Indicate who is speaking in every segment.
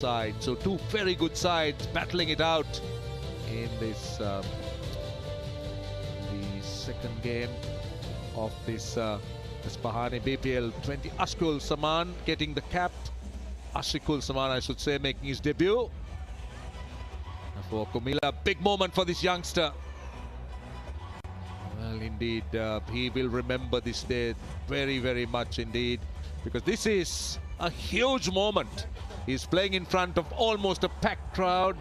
Speaker 1: side. So two very good sides battling it out in this the second game of this Comilla Bpl 20. Ashkul Saman getting the cap. Ashikul Saman, I should say, making his debut. For Comilla, big moment for this youngster. Well, indeed, he will remember this day very, very much indeed, because this is a huge moment. He's playing in front of almost a packed crowd.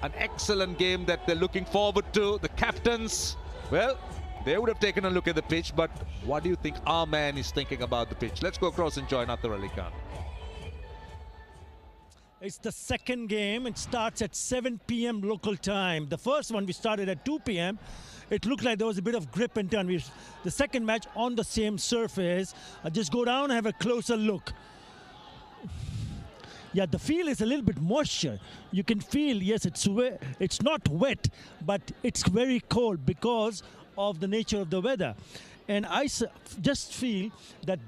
Speaker 1: An excellent game that they're looking forward to. The captains, well, they would have taken a look at the pitch, but what do you think our man is thinking about the pitch? Let's go across and join Athar Ali Khan.
Speaker 2: It's the second game. It starts at 7 p.m. local time. The first one we started at 2 p.m. It looked like there was a bit of grip and turn. The second match on the same surface. I'll just go down and have a closer look. Yeah, the feel is a little bit moisture. You can feel, yes, it's not wet, but it's very cold because of the nature of the weather. And I just feel that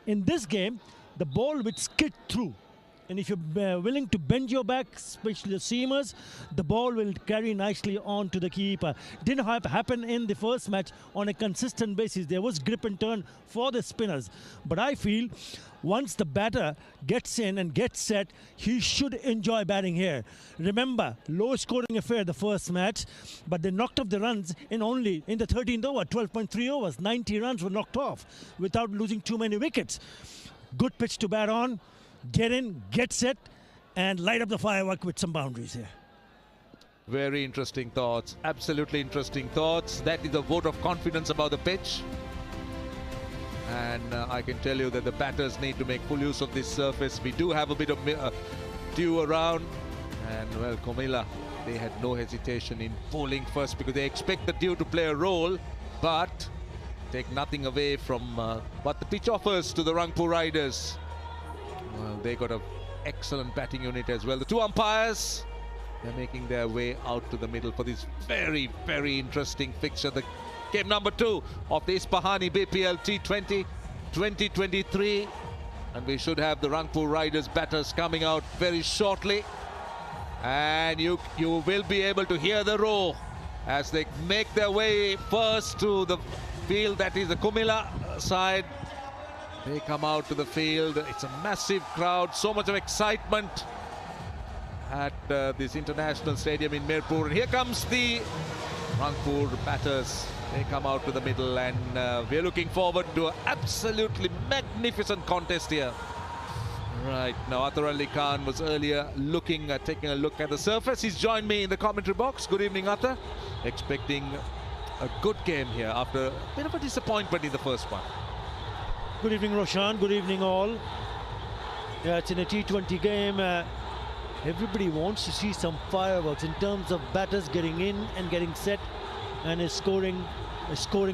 Speaker 2: in this game, the ball would skid through. And if you're willing to bend your back, especially the seamers, the ball will carry nicely on to the keeper. Didn't happen in the first match on a consistent basis. There was grip and turn for the spinners. But I feel once the batter gets in and gets set, he should enjoy batting here. Remember, low scoring affair the first match, but they knocked off the runs in the 13th over, 12.3 overs. 90 runs were knocked off without losing too many wickets. Good pitch to bat on. Get in, get set, and light up the firework with some boundaries here.
Speaker 1: Very interesting thoughts. Absolutely interesting thoughts. That is a vote of confidence about the pitch. And I can tell you that the batters need to make full use of this surface. We do have a bit of dew around. And, well, Comilla, they had no hesitation in bowling first because they expect the dew to play a role, but take nothing away from what the pitch offers to the Ranpur Riders. Well, they got an excellent batting unit as well. The two umpires, they're making their way out to the middle for this very, very interesting fixture. The game number 2 of the Comilla Bpl T20 2023. And we should have the Ranpur Riders batters coming out very shortly. And you will be able to hear the roar as they make their way first to the field. That is the Comilla side. They come out to the field. It's a massive crowd, so much of excitement at this international stadium in Mirpur. And here comes the Ranpur batters. They come out to the middle, and we're looking forward to an absolutely magnificent contest here. Right, now Athar Ali Khan was earlier taking a look at the surface. He's joined me in the commentary box. Good evening, Athar. Expecting a good game here after a bit of a disappointment in the first one.
Speaker 2: Good evening, Roshan. Good evening, all. Yeah, it's in a T20 game. Everybody wants to see some fireworks in terms of batters getting in and getting set and scoring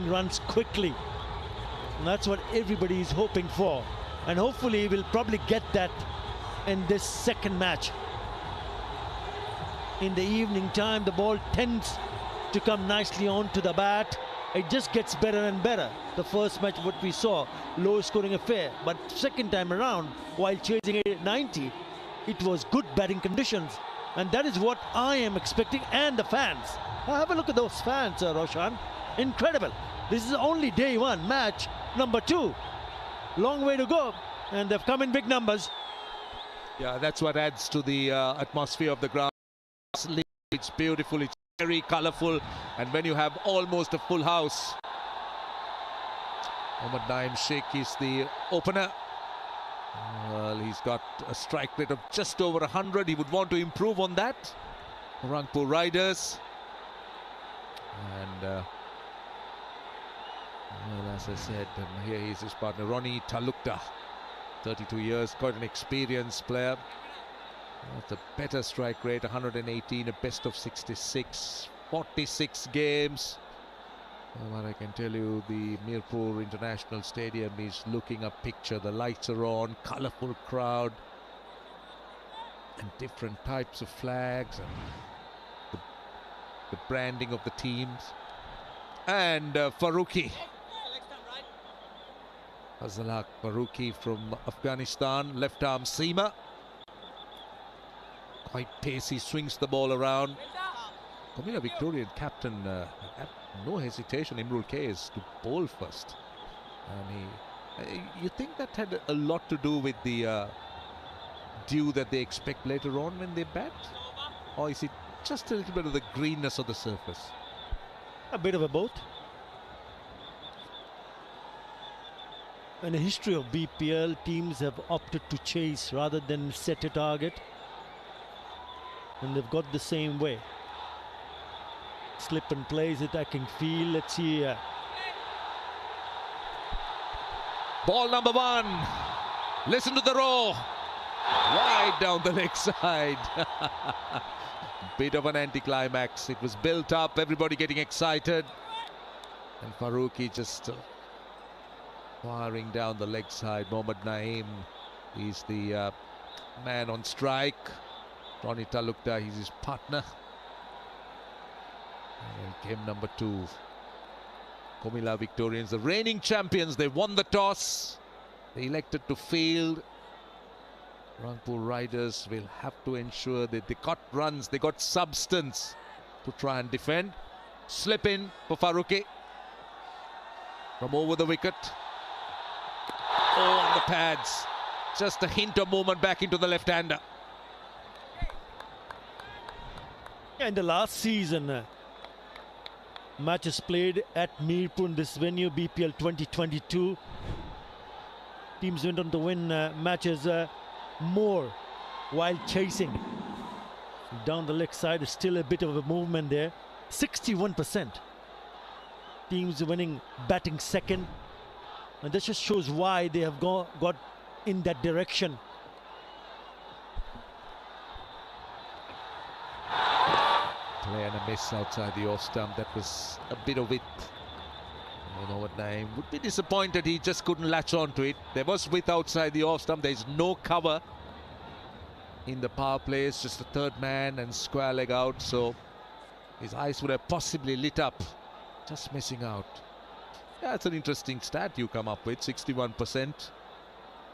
Speaker 2: runs quickly. And that's what everybody is hoping for. And hopefully we'll probably get that in this second match. In the evening time, the ball tends to come nicely onto the bat. It just gets better and better. The first match, what we saw, low scoring affair. But second time around, while chasing 90, it was good batting conditions. And that is what I am expecting, and the fans. Have a look at those fans, Roshan. Incredible. This is only day 1, match number 2. Long way to go, and they've come in big numbers.
Speaker 1: Yeah, that's what adds to the atmosphere of the ground. It's beautiful. It's very colourful, and when you have almost a full house. Mohammad Naeem Sheikh is the opener. Well, he's got a strike rate of just over 100. He would want to improve on that. Ranpur Riders. And well, as I said, here is his partner Ronnie Talukta, 32 years, quite an experienced player. That's a better strike rate, 118, a best of 66, 46 games. Well, I can tell you the Mirpur International Stadium is looking a picture. The lights are on, colourful crowd, and different types of flags, and the branding of the teams. And Farooqi, Fazalhaq Farooqi from Afghanistan, left arm seamer. quite pacey, swings the ball around. Comilla Victorian captain had no hesitation, Imrul Kayes, to bowl first. And you think that had a lot to do with the dew that they expect later on when they bat? Or is it just a little bit of the greenness of the surface?
Speaker 2: A bit of a both. In the history of BPL, teams have opted to chase rather than set a target. And they've got the same way. Slip and plays, attacking field. Let's see.
Speaker 1: Ball number 1. Listen to the roar. Wide down the leg side. Bit of an anticlimax. It was built up, everybody getting excited. And Farooqi just firing down the leg side. Mohammad Naeem is the man on strike. Ronnie Talukder, he's his partner. And then came number 2. Comilla Victorians, the reigning champions. They won the toss. They elected to field. Ranpur Riders will have to ensure that they got runs, they got substance to try and defend. Slip in for Farooqi. From over the wicket. Oh, on the pads. Just a hint of movement back into the left-hander.
Speaker 2: In the last season, matches played at Mirpur in this venue, BPL 2022. Teams went on to win matches more while chasing. Down the leg side is still a bit of a movement there. 61%. Teams winning, batting second. And this just shows why they have got in that direction.
Speaker 1: Play and a miss outside the off stump. That was a bit of it. You know what, Naeem would be disappointed he just couldn't latch on to it. There was width outside the off stump. There's no cover in the power plays. Just a third man and square leg out. So his eyes would have possibly lit up. Just missing out. Yeah, it's an interesting stat you come up with. 61%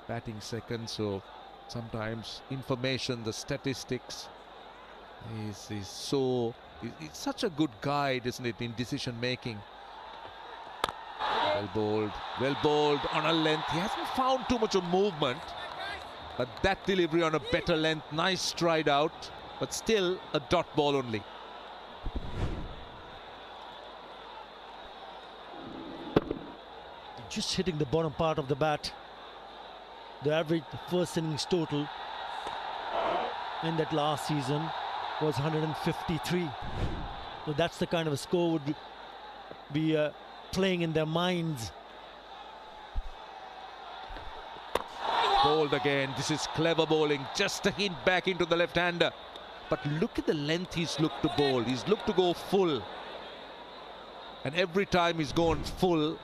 Speaker 1: batting second. So sometimes information, the statistics is so... It's such a good guide, isn't it, in decision making. Well bowled on a length. He hasn't found too much of movement, but that delivery on a better length, nice stride out, but still a dot ball only.
Speaker 2: Just hitting the bottom part of the bat. The average first innings total in that last season was 153. So that's the kind of a score would be playing in their minds.
Speaker 1: Bowled again. This is clever bowling. Just a hint back into the left-hander. But look at the length he's looked to bowl. He's looked to go full. And every time he's gone full,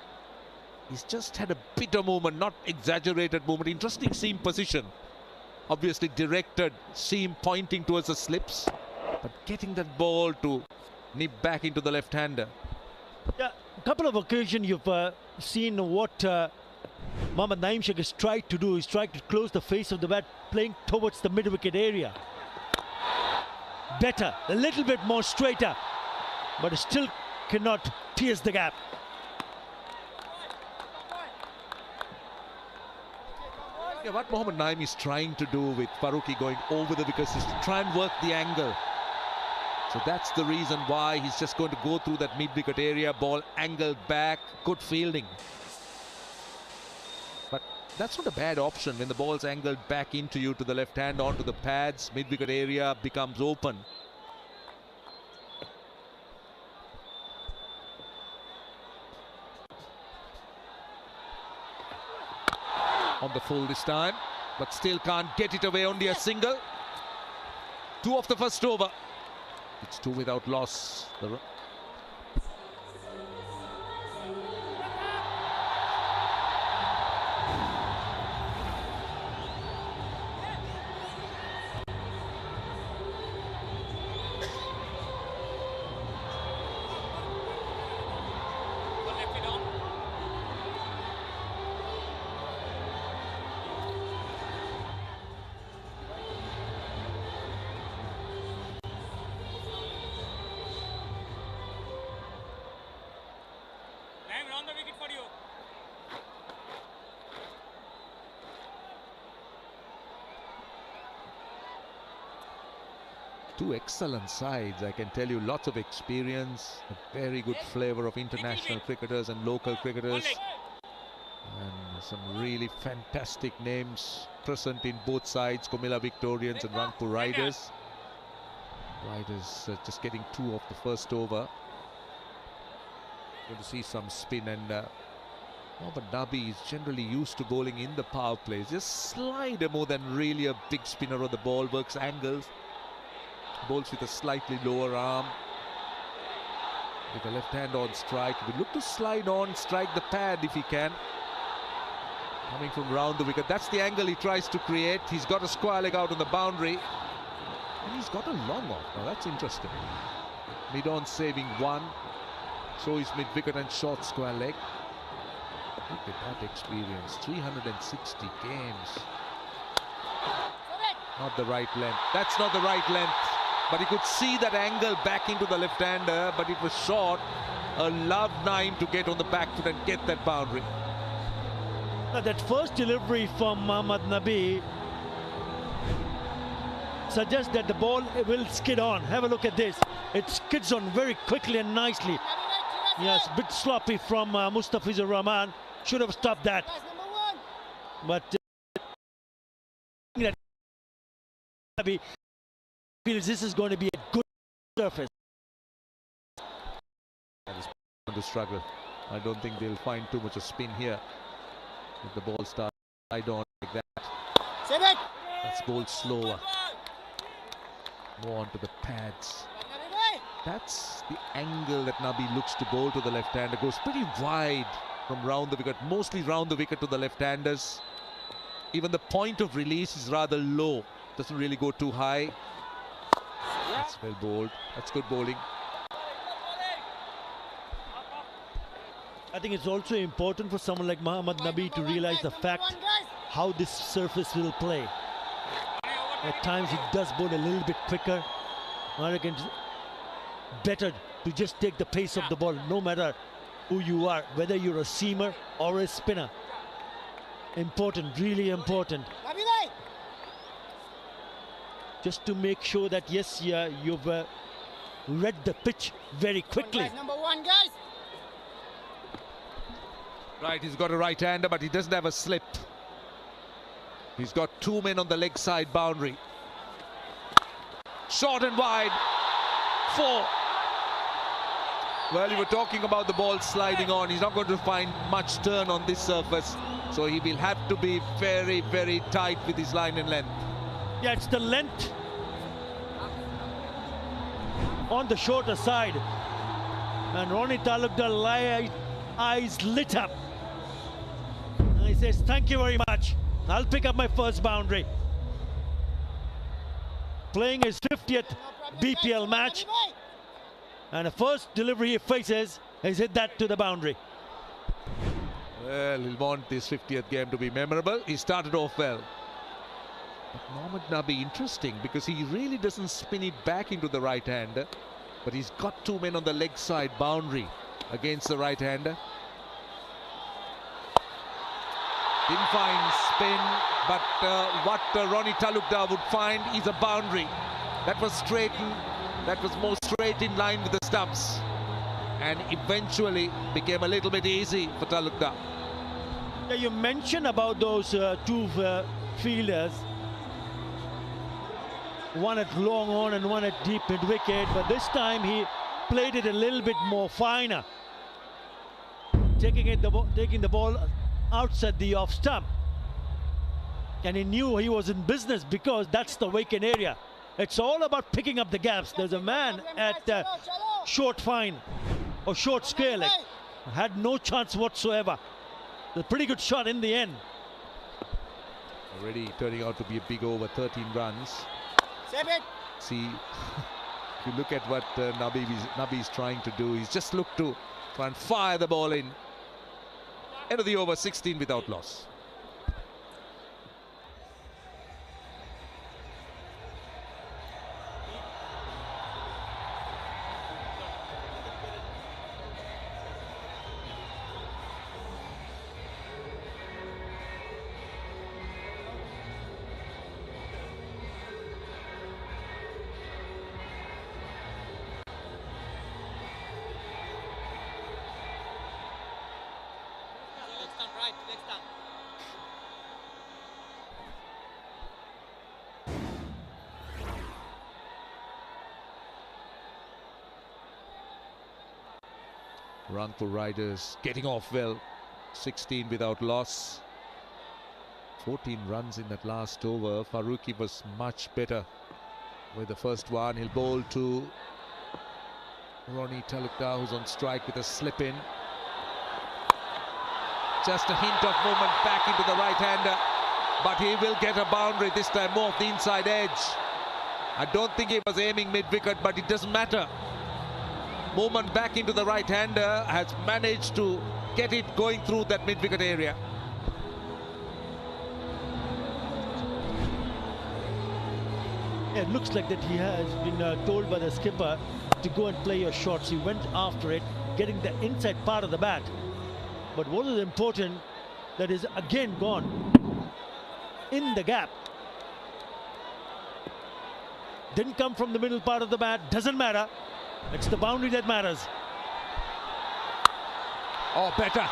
Speaker 1: he's just had a bit of movement, not exaggerated movement. Interesting seam position. Obviously directed, seam pointing towards the slips. But getting that ball to nip back into the left-hander.
Speaker 2: Yeah, a couple of occasions you've seen what Mohammad Naeem Sheikh has tried to do. He's tried to close the face of the bat, playing towards the mid-wicket area. Better, a little bit more straighter, but still cannot pierce the gap.
Speaker 1: Yeah, what Mohammad Naeem is trying to do with Farooqi going over the wickets is to try and work the angle. So that's the reason why he's just going to go through that mid-wicket area, ball angled back, good fielding. But that's not a bad option when the ball's angled back into you to the left hand, onto the pads, mid-wicket area becomes open. On the full this time, but still can't get it away, only a single. 2 off the first over. It's 2 without loss. Two excellent sides, I can tell you, lots of experience, a very good flavour of international cricketers and local cricketers, and some really fantastic names present in both sides, Comilla Victorians and Ranpur Riders. Riders just getting 2 off the first over. Going to see some spin, and Mohammad Nabi is generally used to bowling in the power plays. Just slider more than really a big spinner on the ball, works angles. Bowls with a slightly lower arm. With a left hand on strike. He will look to slide on, strike the pad if he can. Coming from round the wicket. That's the angle he tries to create. He's got a square leg out on the boundary. And he's got a long off. Now that's interesting. Mid on saving 1. So is mid wicket and short square leg. Look at that experience. 360 games. Not the right length. That's not the right length. But he could see that angle back into the left-hander, but it was short. A love 9 to get on the back foot and get that boundary.
Speaker 2: Now that first delivery from Mohammad Nabi suggests that the ball will skid on. Have a look at this. It skids on very quickly and nicely. Yes, a bit sloppy from Mustafizur Rahman. Should have stopped that. But Nabi feels this is going to be a good surface.
Speaker 1: To struggle. I don't think they'll find too much of spin here. If the ball starts side on like that. That's bowled slower. More onto the pads. That's the angle that Nabi looks to bowl to the left-hander. Goes pretty wide from round the wicket, mostly round the wicket to the left-handers. Even the point of release is rather low. Doesn't really go too high. That's well bowled. That's good bowling.
Speaker 2: I think it's also important for someone like Mohammad Nabi to realize the fact how this surface will play. At times he does bowl a little bit quicker. I reckon better to just take the pace of the ball, no matter who you are, whether you're a seamer or a spinner. Important, really important. Just to make sure that yes, yeah, you've read the pitch very quickly.
Speaker 3: Number 1, guys.
Speaker 1: Right, he's got a right-hander, but he doesn't have a slip. He's got 2 men on the leg side boundary. Short and wide. 4. Well, you were talking about the ball sliding on. He's not going to find much turn on this surface. So he will have to be very, very tight with his line and length.
Speaker 2: Yeah, it's the length on the shorter side. And Ronnie Talukdar eyes lit up. And he says, thank you very much. I'll pick up my first boundary. Playing his 50th BPL match. And the first delivery he faces is hit that to the boundary.
Speaker 1: Well, he'll want this 50th game to be memorable. He started off well. But Mohammad Nabi, interesting, because he really doesn't spin it back into the right-hander. But he's got 2 men on the leg side boundary against the right-hander. Didn't find spin, but what Ronnie Talukdar would find is a boundary. That was more straight in line with the stumps. And eventually became a little bit easy for Talukdar.
Speaker 2: Yeah, you mentioned about those 2 fielders. One at long on and one at deep mid-wicket. But this time he played it a little bit more finer. Taking the ball outside the off stump. And he knew he was in business because that's the vacant area. It's all about picking up the gaps. There's a man at short fine or short square leg. Had no chance whatsoever. A pretty good shot in the end.
Speaker 1: Already turning out to be a big over, 13 runs. See, if you look at what Nabi is trying to do, he's just looked to try and fire the ball in. End of the over, 16 without loss. Ranpur Riders getting off well, 16 without loss. 14 runs in that last over. Faruqi was much better with the first one. He'll bowl to Ronnie Talukdar, who's on strike with a slip in. Just a hint of movement back into the right-hander, but he will get a boundary this time, more off the inside edge. I don't think he was aiming mid-wicket, but it doesn't matter. Movement back into the right-hander has managed to get it going through that mid-wicket area.
Speaker 2: It looks like that he has been told by the skipper to go and play your shots. He went after it, getting the inside part of the bat. But what is important, that is again gone in the gap. Didn't come from the middle part of the bat, doesn't matter. It's the boundary that matters.
Speaker 1: Oh, better.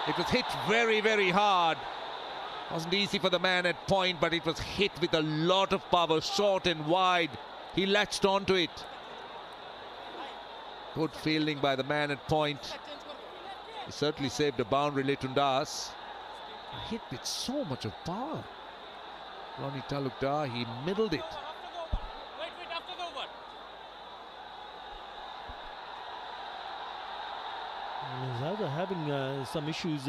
Speaker 1: It was hit very, very hard. Wasn't easy for the man at point, but it was hit with a lot of power, short and wide. He latched onto it. Good fielding by the man at point. He certainly saved a boundary, Litton Das. Hit with so much of power. Ronnie Talukdar, he middled it.
Speaker 2: He's either having some issues,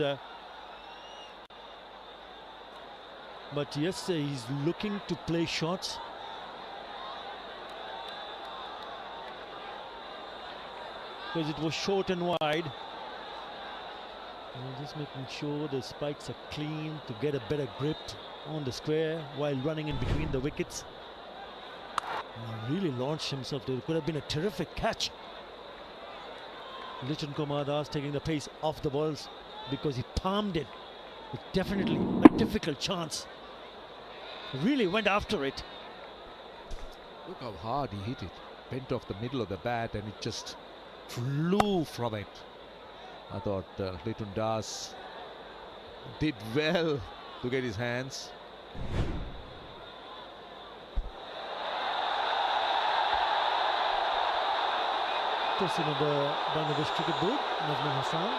Speaker 2: but yes, he's looking to play shots. Because it was short and wide. And just making sure the spikes are clean to get a better grip on the square while running in between the wickets. And he really launched himself. It could have been a terrific catch. Litton Kumar Das taking the pace off the balls because he palmed it. It's definitely a difficult chance. Really went after it.
Speaker 1: Look how hard he hit it. Bent off the middle of the bat and it just flew from it. I thought Litton Das did well to get his hands.
Speaker 2: Person of the Bangladesh Cricket Board, Nazmul Hassan,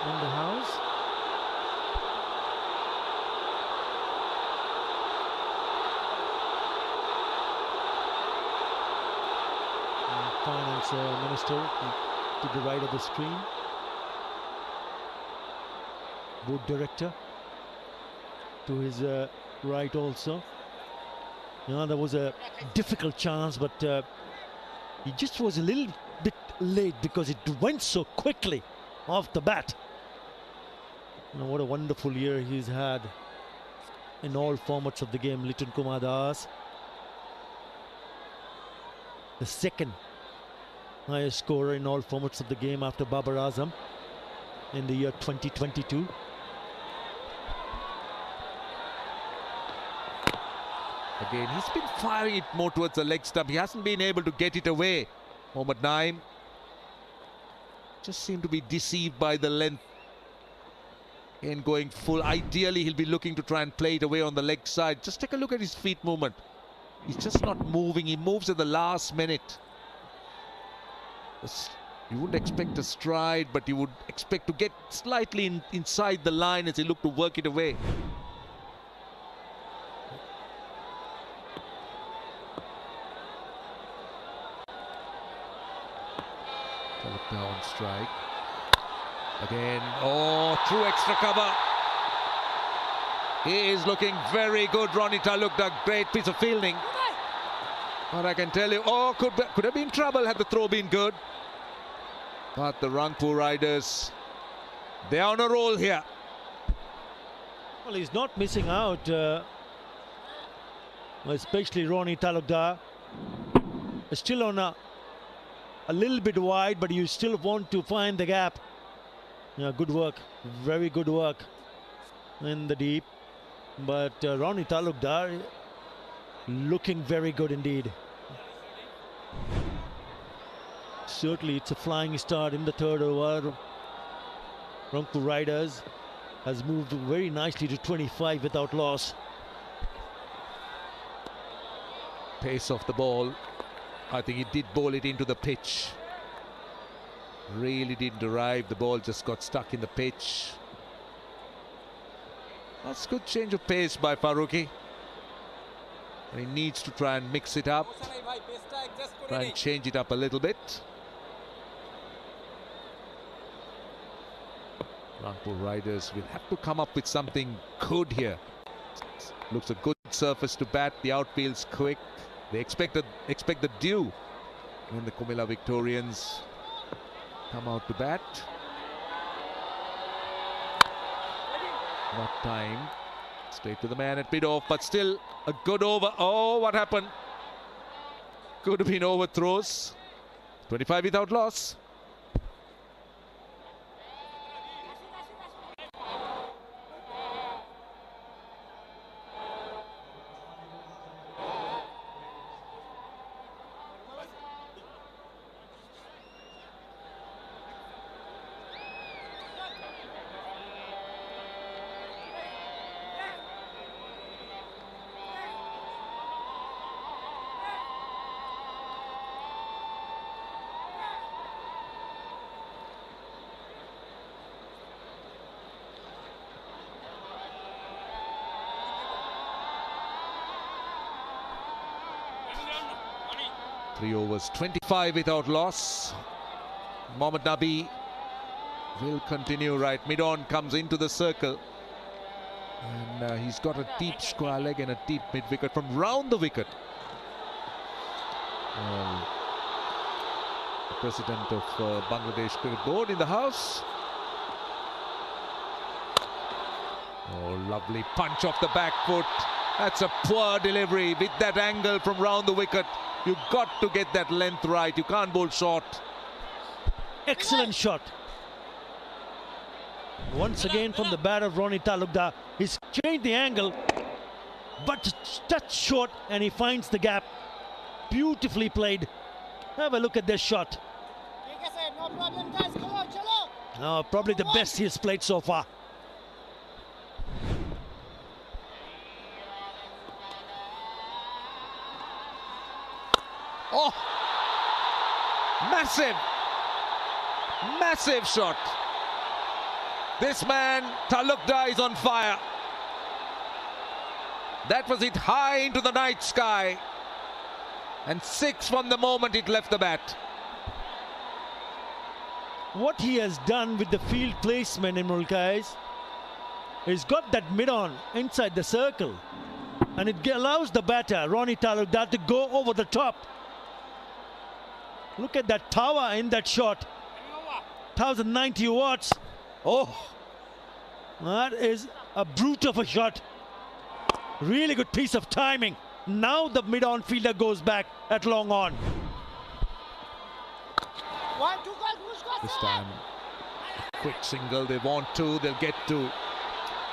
Speaker 2: in the house. And Finance Minister to the right of the screen. Board Director to his right also. Yeah, there was a difficult chance, but he just was a little bit late because it went so quickly off the bat. You know, what a wonderful year he's had in all formats of the game, Litton Kumar Das. The second highest scorer in all formats of the game after Babar Azam in the year 2022.
Speaker 1: Again, he's been firing it more towards the leg stump. He hasn't been able to get it away. Mohammad Naim just seemed to be deceived by the length. And going full. Ideally, he'll be looking to try and play it away on the leg side. Just take a look at his feet movement. He's just not moving. He moves at the last minute. You wouldn't expect a stride, but you would expect to get slightly inside the line as he looked to work it away. Talukdar on strike. Again, oh, through extra cover. He is looking very good, Ronnie Talukdar. Great piece of fielding. But I can tell you, oh, could have been trouble had the throw been good. But the Ranpur Riders, they are on a roll here.
Speaker 2: Well, he's not missing out, especially Ronnie Talukdar. Still on a little bit wide, but you still want to find the gap. Yeah, good work, very good work in the deep. But Ronnie Talukdar looking very good indeed. Certainly it's a flying start in the third over. Ranpur Riders has moved very nicely to 25 without loss.
Speaker 1: Pace of the ball. I think he did bowl it into the pitch. Really didn't arrive. The ball just got stuck in the pitch. That's good change of pace by Farooqi. He needs to try and mix it up. Try and change it up a little bit. Ranpur Riders will have to come up with something good here. Looks a good surface to bat. The outfield's quick. They expect the dew when the Comilla Victorians come out to bat. Not time. Straight to the man at mid-off, but still a good over. Oh, what happened? Could have been overthrows. 25 without loss. Three overs, 25 without loss. Mohammad Nabi will continue right. Mid-on comes into the circle. And he's got a deep square leg and a deep mid-wicket from round the wicket. The president of Bangladesh Cricket Board in the house. Oh, lovely punch off the back foot. That's a poor delivery with that angle from round the wicket. You've got to get that length right. You can't bowl short.
Speaker 2: Excellent shot. Once again from the bat of Ronnie Talukdar. He's changed the angle, but touch short, and he finds the gap. Beautifully played. Have a look at this shot.
Speaker 3: No problem, guys.
Speaker 2: Oh, probably the best he has played so far.
Speaker 1: Oh, massive shot. This man Talukdar is on fire. That was hit high into the night sky, and 6 from the moment it left the bat.
Speaker 2: What he has done with the field placement in Mulka is he's got that mid-on inside the circle, and it allows the batter Ronnie Talukdar to go over the top. Look at that tower in that shot. 1090 watts. Oh, that is a brute of a shot. Really good piece of timing. Now the mid-on fielder goes back at long on.
Speaker 1: This time, a quick single. They want to, they'll get to.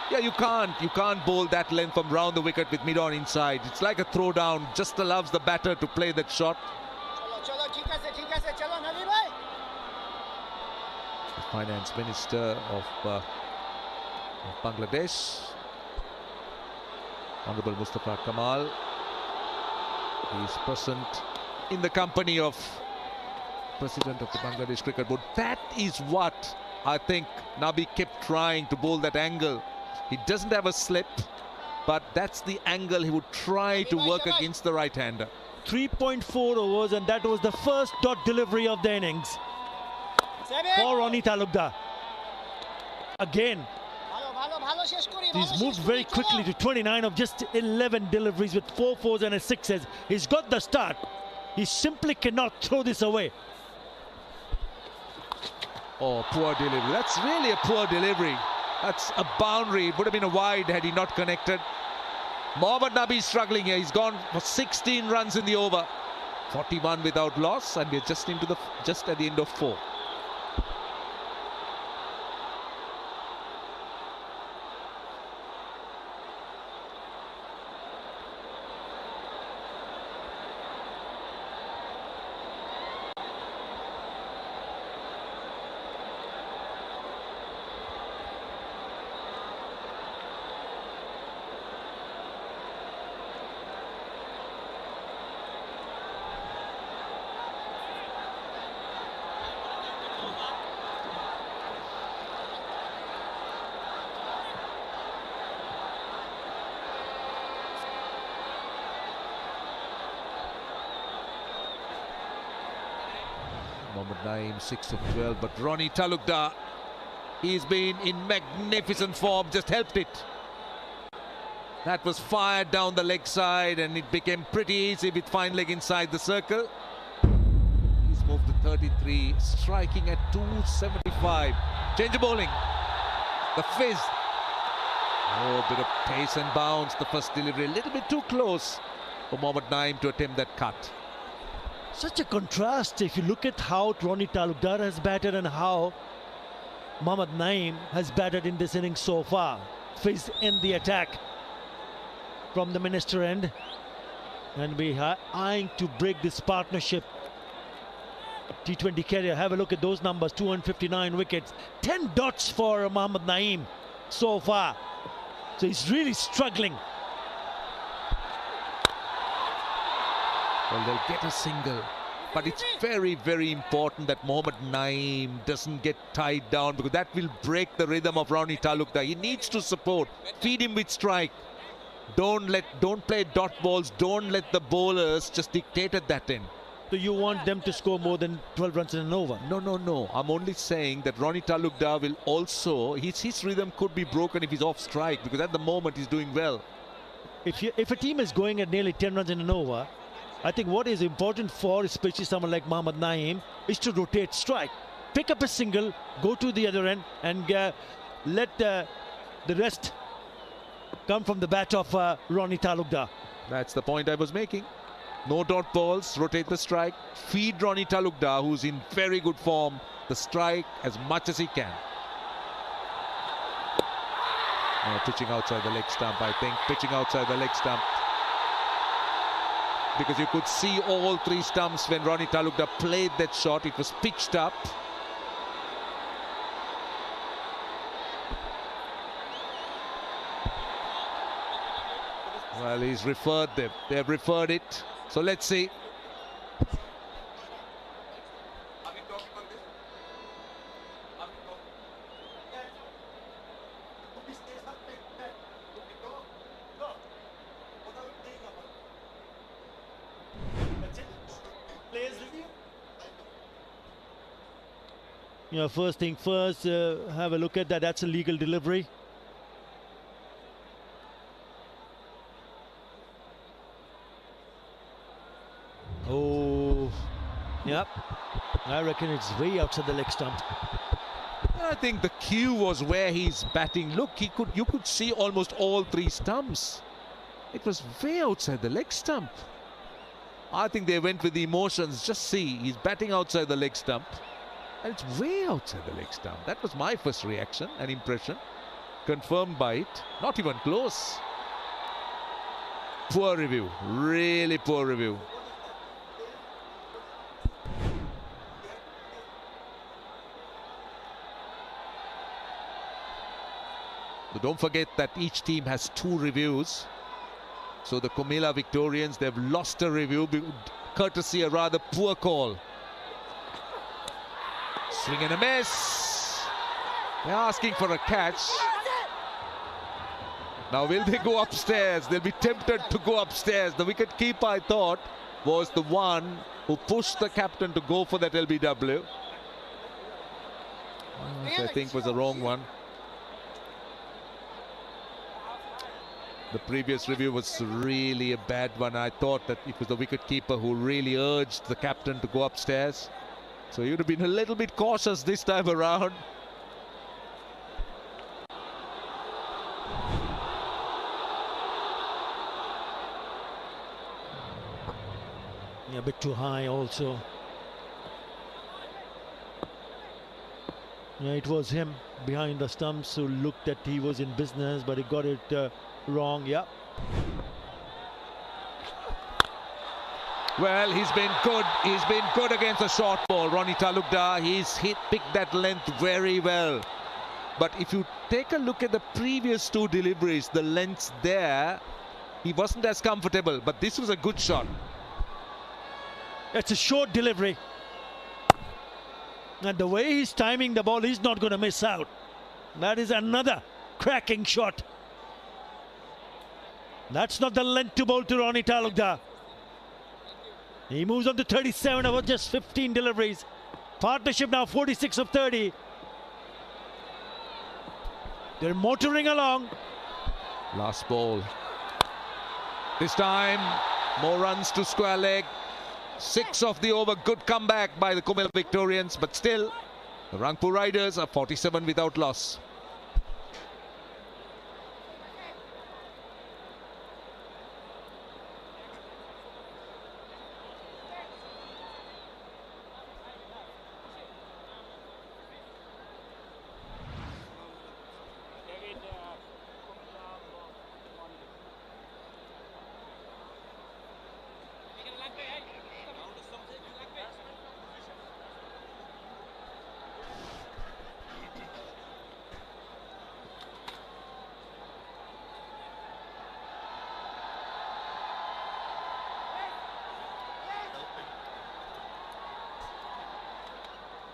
Speaker 1: Yeah, you can't bowl that length from round the wicket with mid-on inside. It's like a throw down. Just allows the batter to play that shot. The Finance Minister of Bangladesh, Honorable Mustafa Kamal, is present in the company of President of the Bangladesh Cricket Board. That is what I think Nabi kept trying to bowl that angle. He doesn't have a slip, but that's the angle he would try to work against the right-hander.
Speaker 2: 3.4 overs, and that was the first dot delivery of the innings for Ronnie Talukdar. Again, he's moved very quickly to 29 of just 11 deliveries with 4 fours and a 6s. He's got the start. He simply cannot throw this away.
Speaker 1: Oh, poor delivery. That's really a poor delivery. That's a boundary. It would have been a wide had he not connected. Mohammad Nabi is struggling here. He's gone for 16 runs in the over. 41 without loss, and we're just at the end of 4. Mohammad Naeem 6 of 12, but Ronnie Talukdar, he's been in magnificent form, just helped it. That was fired down the leg side and it became pretty easy with fine leg inside the circle. He's moved to 33, striking at 275. Change of bowling. The fizz. Oh, a bit of pace and bounce. The first delivery a little bit too close for Mohammad Naeem to attempt that cut.
Speaker 2: Such a contrast if you look at how Ronnie Talukdar has batted and how Mohammad Naeem has batted in this innings so far. Fizz in the attack from the Minister end, and we are eyeing to break this partnership. T20 career, have a look at those numbers: 259 wickets, 10 dots for Mohammad Naeem so far. So he's really struggling.
Speaker 1: Well, they'll get a single, but it's very, very important that Mohammad Naeem doesn't get tied down, because that will break the rhythm of Ronnie Talukdar. He needs to support, feed him with strike. Don't play dot balls. Don't let the bowlers just dictate at that end.
Speaker 2: So you want them to score more than 12 runs in an over?
Speaker 1: No. I'm only saying that Ronnie Talukdar will also, his rhythm could be broken if he's off strike, because at the moment he's doing well.
Speaker 2: If a team is going at nearly 10 runs in an over, I think what is important for especially someone like Mohammad Naeem is to rotate strike. Pick up a single, go to the other end, and let the rest come from the bat of Ronnie Talukdar.
Speaker 1: That's the point I was making. No dot balls, rotate the strike, feed Ronnie Talukdar, who's in very good form, the strike as much as he can. Pitching outside the leg stump, I think. Pitching outside the leg stump. Because you could see all three stumps when Ronnie Talukdar played that shot. It was pitched up. Well, he's referred them. They've referred it. So let's see.
Speaker 2: First thing first, have a look at that. That's a legal delivery. Oh, yep. I reckon it's way outside the leg stump.
Speaker 1: I think the cue was where he's batting. Look, you could see almost all three stumps. It was way outside the leg stump. I think they went with the emotions. Just see, he's batting outside the leg stump. And it's way outside the leg stump. That was my first reaction and impression. Confirmed by it. Not even close. Poor review. Really poor review. So don't forget that each team has 2 reviews. So the Comilla Victorians, they've lost a review courtesy a rather poor call. Swing and a miss. They're asking for a catch. Now will they go upstairs? They'll be tempted to go upstairs. The wicket keeper, I thought, was the one who pushed the captain to go for that LBW. Which I think was the wrong one. The previous review was really a bad one. I thought that it was the wicketkeeper who really urged the captain to go upstairs. So he would have been a little bit cautious this time around.
Speaker 2: Yeah, a bit too high also. Yeah, it was him behind the stumps who looked that he was in business, but he got it wrong. Yeah.
Speaker 1: Well, he's been good. He's been good against a short ball. Ronnie Talukdar, picked that length very well. But if you take a look at the previous 2 deliveries, the lengths there, he wasn't as comfortable. But this was a good shot.
Speaker 2: It's a short delivery. And the way he's timing the ball, he's not going to miss out. That is another cracking shot. That's not the length to bowl to Ronnie Talukdar. He moves on to 37 over just 15 deliveries. Partnership now 46 of 30. They're motoring along.
Speaker 1: Last ball. This time, more runs to square leg. 6 of the over. Good comeback by the Comilla Victorians, but still, the Ranpur Riders are 47 without loss.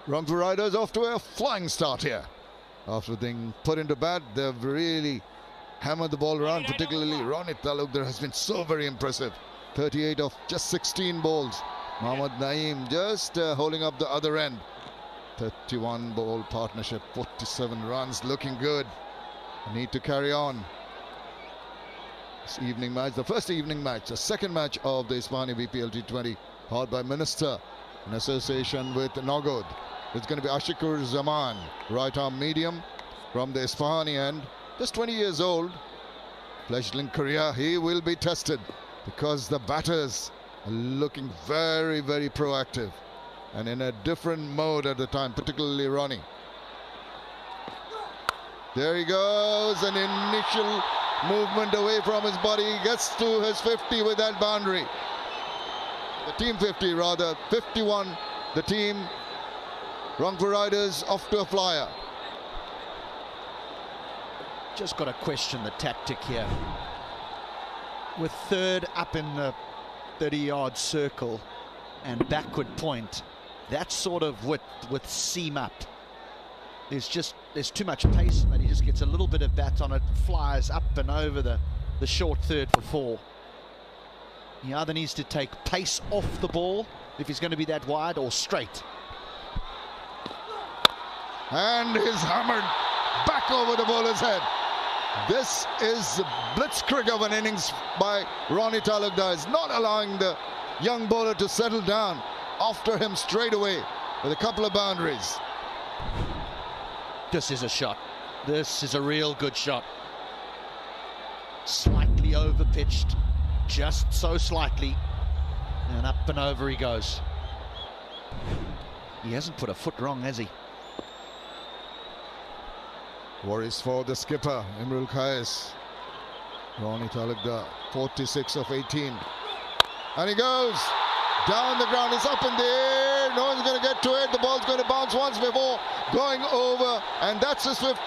Speaker 4: Ranpur Riders off to a flying start here. After being put into bat, they've really hammered the ball around, particularly Ronnie Talukdar has been so very impressive. 38 of just 16 balls. Mohammad Naeem just holding up the other end. 31 ball partnership, 47 runs, looking good. Need to carry on. This evening match, the first evening match, the second match of the Comilla Bpl T20, powered by Minister in association with Nogod. It's going to be Ashikur Zaman, right arm medium from the Isfahani end. Just 20 years old. Fledgling career, he will be tested because the batters are looking very, very proactive and in a different mode at the time, particularly Ronnie. There he goes, an initial movement away from his body. He gets to his 50 with that boundary. The team 50 rather, 51, the team. Ranpur Riders off to a flyer.
Speaker 5: Just got to question the tactic here. With third up in the 30-yard circle and backward point, that sort of width with seam up, there's too much pace in that. He just gets a little bit of bat on it, flies up and over the short third for 4. He either needs to take pace off the ball if he's going to be that wide, or straight.
Speaker 4: And he's hammered back over the bowler's head. This is blitzkrieg of an innings by Ronnie Talukdar. Is not allowing the young bowler to settle down after him straight away with a couple of boundaries.
Speaker 5: This is a shot. This is a real good shot. Slightly over pitched, just so slightly, and up and over he goes. He hasn't put a foot wrong, has he?
Speaker 4: Worries for the skipper, Imrul Kais. Ronnie Talukdar, 46 of 18. And he goes down the ground, it's up in the air, no one's going to get to it, the ball's going to bounce once before going over, and that's his 50.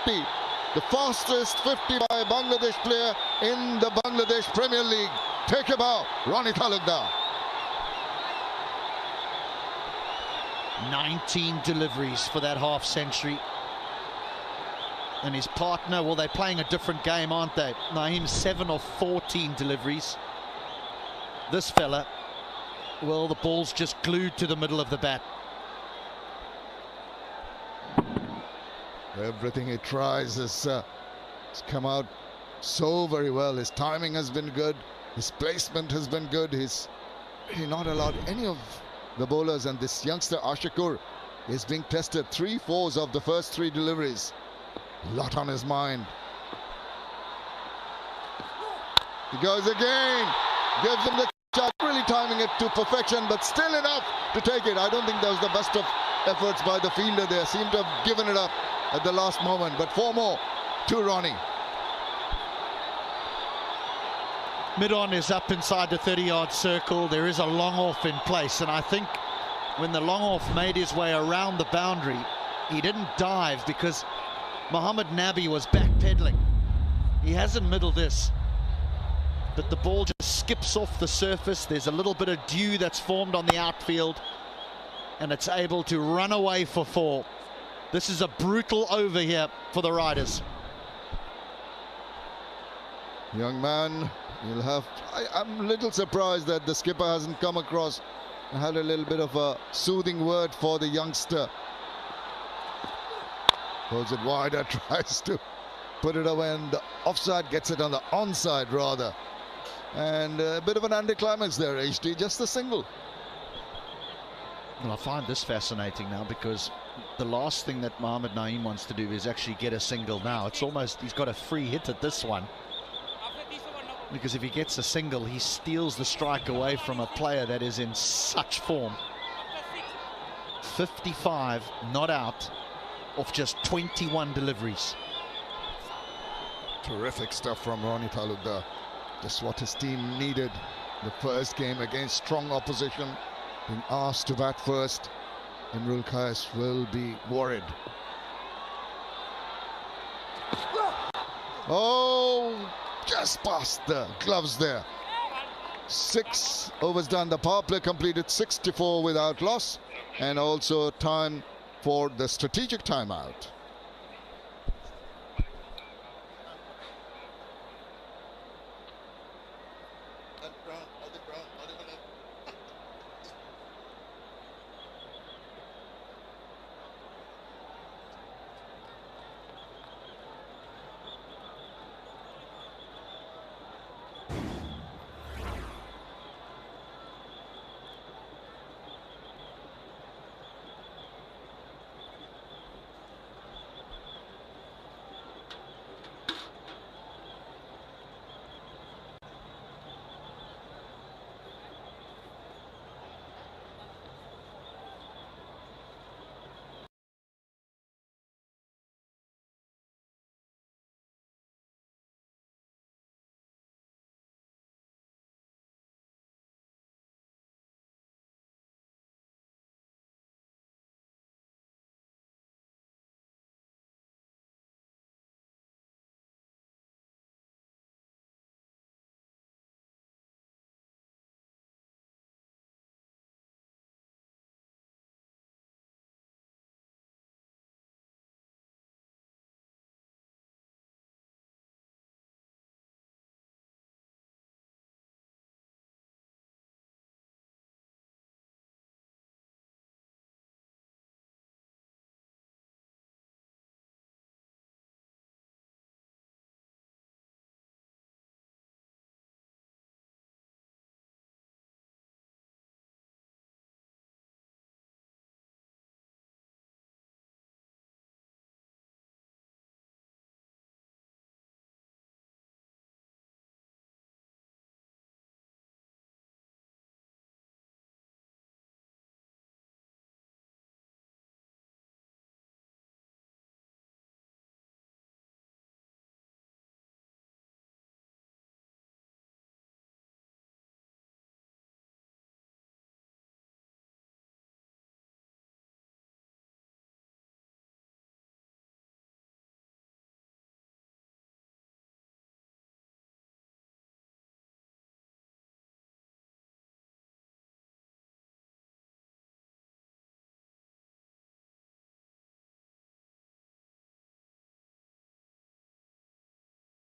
Speaker 4: The fastest 50 by a Bangladesh player in the Bangladesh Premier League. Take a bow, Ronnie Talukdar.
Speaker 5: 19 deliveries for that half century. And his partner, well, they're playing a different game, aren't they? Naeem, 7 of 14 deliveries. This fella, well, the ball's just glued to the middle of the bat.
Speaker 4: Everything he tries has come out so very well. His timing has been good. His placement has been good. He's really not allowed any of the bowlers. And this youngster, Ashikur, is being tested. 3/4 of the first 3 deliveries. A lot on his mind. He goes again. Gives him the shot. Really timing it to perfection, but still enough to take it. I don't think that was the best of efforts by the fielder there. Seemed to have given it up at the last moment. But 4 more to Ronnie.
Speaker 5: Mid-on is up inside the 30-yard circle. There is a long off in place, and I think when the long off made his way around the boundary, he didn't dive because Mohammad Nabi was backpedaling. He hasn't middled this, but the ball just skips off the surface. There's a little bit of dew that's formed on the outfield, and it's able to run away for 4. This is a brutal over here for the Riders.
Speaker 4: Young man, you'll have... I'm a little surprised that the skipper hasn't come across had a little bit of a soothing word for the youngster. Pulls it wider, tries to put it away, and the offside gets it on the onside rather. And a bit of an anticlimax there, HD, just a single.
Speaker 5: Well, I find this fascinating now because the last thing that Mohamed Naeem wants to do is actually get a single now. It's almost, he's got a free hit at this one. Because if he gets a single, he steals the strike away from a player that is in such form. 55 not out of just 21 deliveries.
Speaker 4: Terrific stuff from Ronnie Talukdar. Just what his team needed. The first game against strong opposition. Being asked to bat first, Imrul Qais will be worried. Oh, just past the gloves there. 6 overs done. The power play completed 64 without loss, and also time for the strategic timeout.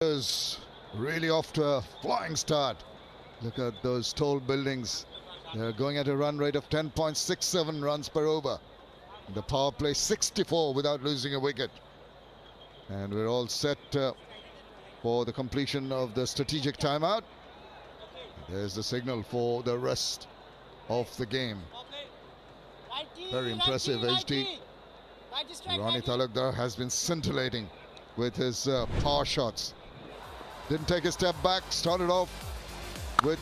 Speaker 4: Is really off to a flying start. Look at those tall buildings. They're going at a run rate of 10.67 runs per over. The power play 64 without losing a wicket. And we're all set for the completion of the strategic timeout. There's the signal for the rest of the game. Very impressive, HD. Ronnie Talukdar has been scintillating with his power shots. Didn't take a step back, started off with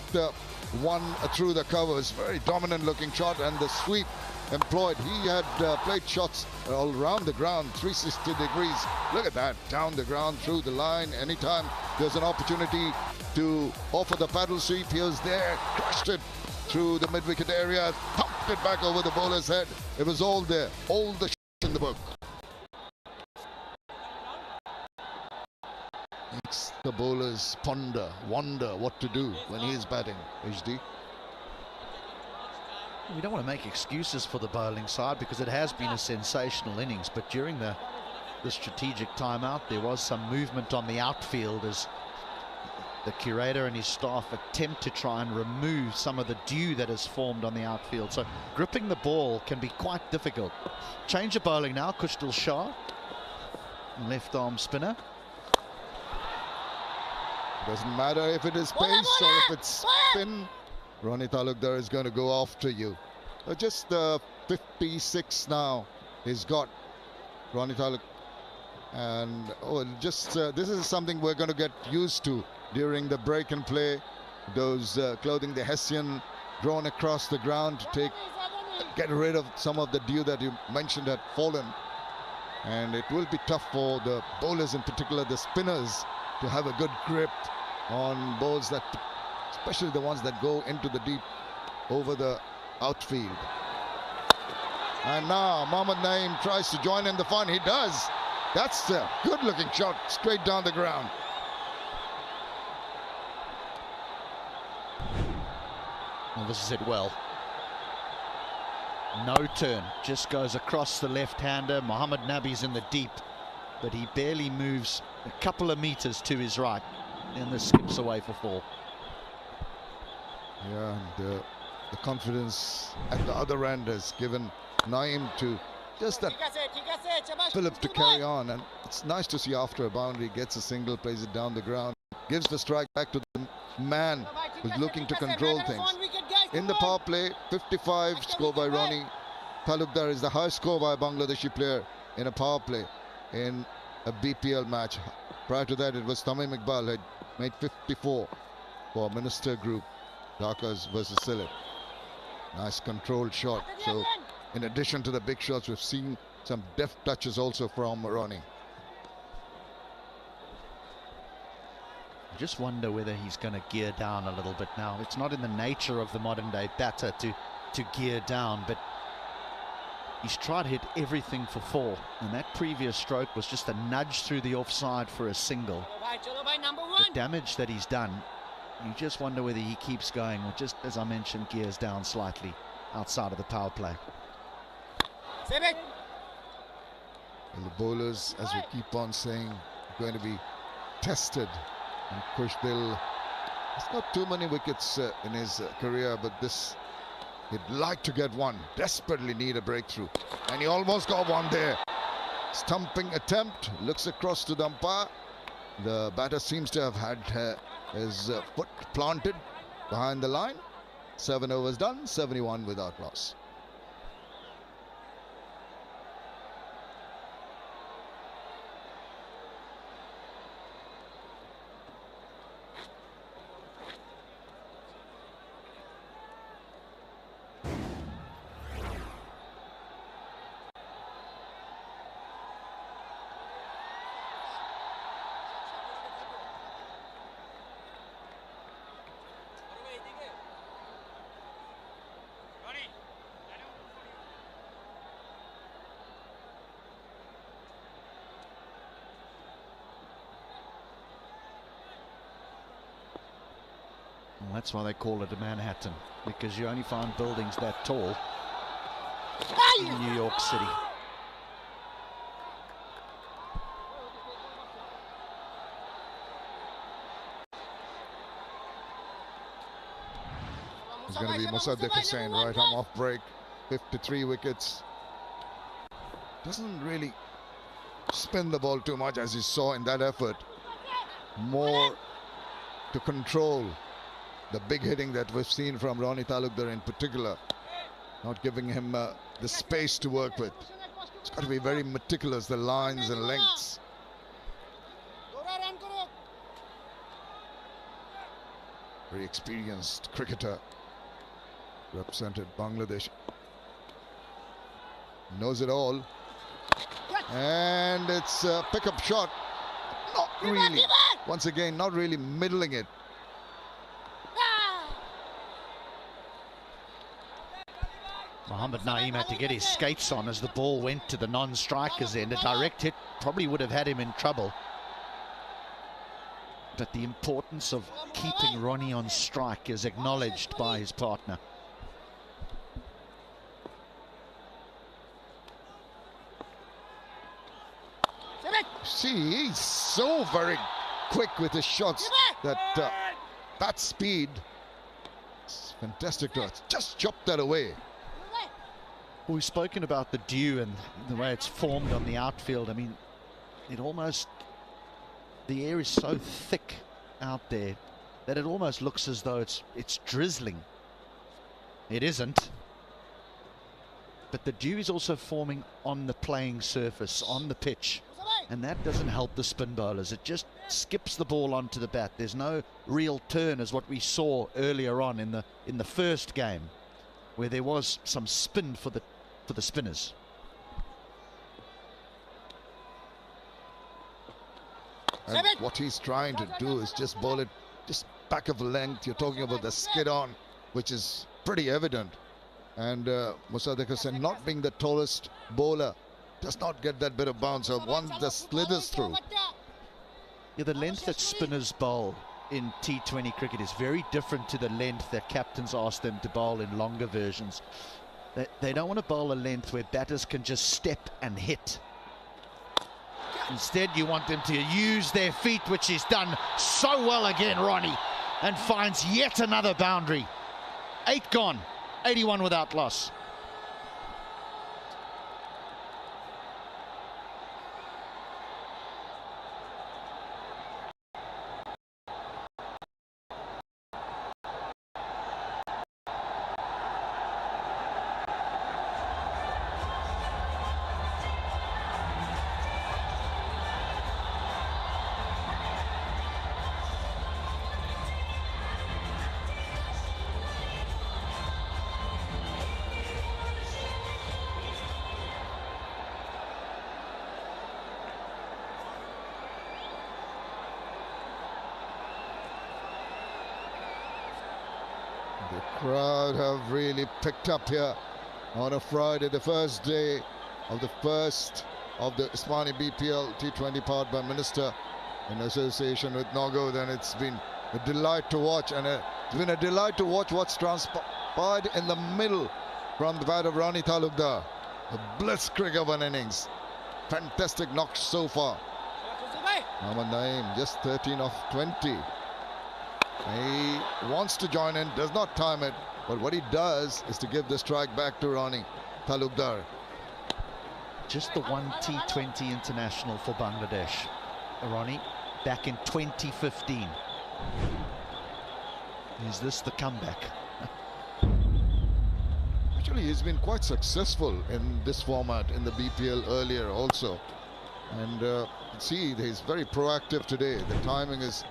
Speaker 4: one through the covers. Very dominant looking shot, and the sweep employed. He had played shots all around the ground, 360 degrees. Look at that, down the ground, through the line. Anytime there's an opportunity to offer the paddle sweep, he was there, crushed it through the mid-wicket area, thumped it back over the bowler's head. It was all there, all the shots in the book. Makes the bowlers wonder what to do when he is batting, HD.
Speaker 5: We don't want to make excuses for the bowling side because it has been a sensational innings, but during the strategic timeout there was some movement on the outfield as the curator and his staff attempt to try and remove some of the dew that has formed on the outfield. So gripping the ball can be quite difficult. Change of bowling now, Kushdal Shah, left arm spinner.
Speaker 4: Doesn't matter if it is pace or if it's spin, Ronnie Talukdar is going to go after you. Just 56 now he's got, Ronnie Taluk. And this is something we're going to get used to during the break and play. Those clothing the Hessian drawn across the ground to get rid of some of the dew that you mentioned had fallen. And it will be tough for the bowlers, in particular the spinners, to have a good grip on balls that, especially the ones that go into the deep over the outfield. And now Mohammad Naeem tries to join in the fun. He does. That's a good looking shot straight down the ground.
Speaker 5: Well, this is it well. No turn, just goes across the left-hander. Mohammad Nabi's in the deep, but he barely moves a couple of meters to his right, and this skips away for 4.
Speaker 4: Yeah, and the confidence at the other end has given Naeem to just that Philip to carry on, and it's nice to see after a boundary gets a single, plays it down the ground, gives the strike back to the man who's looking to control things. In the power play, 55 score by Ronnie Talukdar is the highest score by a Bangladeshi player in a power play in a BPL match. Prior to that, it was Tamim Iqbal had made 54 for Minister Group, Dhaka versus Sylhet. Nice controlled shot. So in addition to the big shots, we've seen some deft touches also from Ronnie.
Speaker 5: I just wonder whether he's going to gear down a little bit now. It's not in the nature of the modern day batter to gear down, but he's tried to hit everything for 4, and that previous stroke was just a nudge through the offside for a single. The damage that he's done, you just wonder whether he keeps going or just, as I mentioned, gears down slightly outside of the power play.
Speaker 4: And the bowlers, as we keep on saying, are going to be tested. And Kushdal has got too many wickets in his career, but this, he'd like to get one, desperately need a breakthrough. And he almost got one there. Stumping attempt, looks across to the umpire. The batter seems to have had his foot planted behind the line. 7 overs done, 71 without loss.
Speaker 5: Well, that's why they call it a Manhattan, because you only find buildings that tall in New York City.
Speaker 4: It's going to be Musaddiq Hussain, right arm off break, 53 wickets. Doesn't really spin the ball too much, as you saw in that effort. More to control the big hitting that we've seen from Ronnie Talukdar in particular, not giving him the space to work with. It's got to be very meticulous, the lines and lengths. Very experienced cricketer, represented Bangladesh. Knows it all. And it's a pickup shot. Not really. Once again, not really middling it.
Speaker 5: Mohammad Naeem had to get his skates on as the ball went to the non-strikers end. A direct hit probably would have had him in trouble. But the importance of keeping Ronnie on strike is acknowledged by his partner.
Speaker 4: See, he's so very quick with his shots. That speed. It's fantastic to just chop that away.
Speaker 5: Well, we've spoken about the dew and the way it's formed on the outfield. I mean, the air is so thick out there that it almost looks as though it's drizzling. It isn't. But the dew is also forming on the playing surface, on the pitch. And that doesn't help the spin bowlers. It just skips the ball onto the bat. There's no real turn, as what we saw earlier on in the first game, where there was some spin for the spinners.
Speaker 4: And what he's trying to do is just bowl it just back of length. You're talking about the skid on, which is pretty evident. And Musaddiq Hussain, not being the tallest bowler, does not get that bit of bounce. So once the slithers through.
Speaker 5: Yeah, the length that spinners bowl in T20 cricket is very different to the length that captains ask them to bowl in longer versions. They don't want to bowl a length where batters can just step and hit. Instead, you want them to use their feet, which he's done so well again, Ronnie, and finds yet another boundary. 8 gone, 81 without loss.
Speaker 4: The crowd have really picked up here on a Friday, the first day of the Comilla Bpl T20 powered by Minister in association with Nogo. Then it's been a delight to watch, and it's been a delight to watch what's transpired in the middle from the bat of Ronnie Talukdar. A blitzkrieg of an innings. Fantastic knocks so far. Mohammad Naeem just 13 of 20. He wants to join in, does not time it, but what he does is to give the strike back to Ronnie Talukdar.
Speaker 5: Just the one T20 international for Bangladesh, Ronnie, back in 2015. Is this the comeback?
Speaker 4: Actually, he's been quite successful in this format in the BPL earlier also. And see, he's very proactive today. The timing is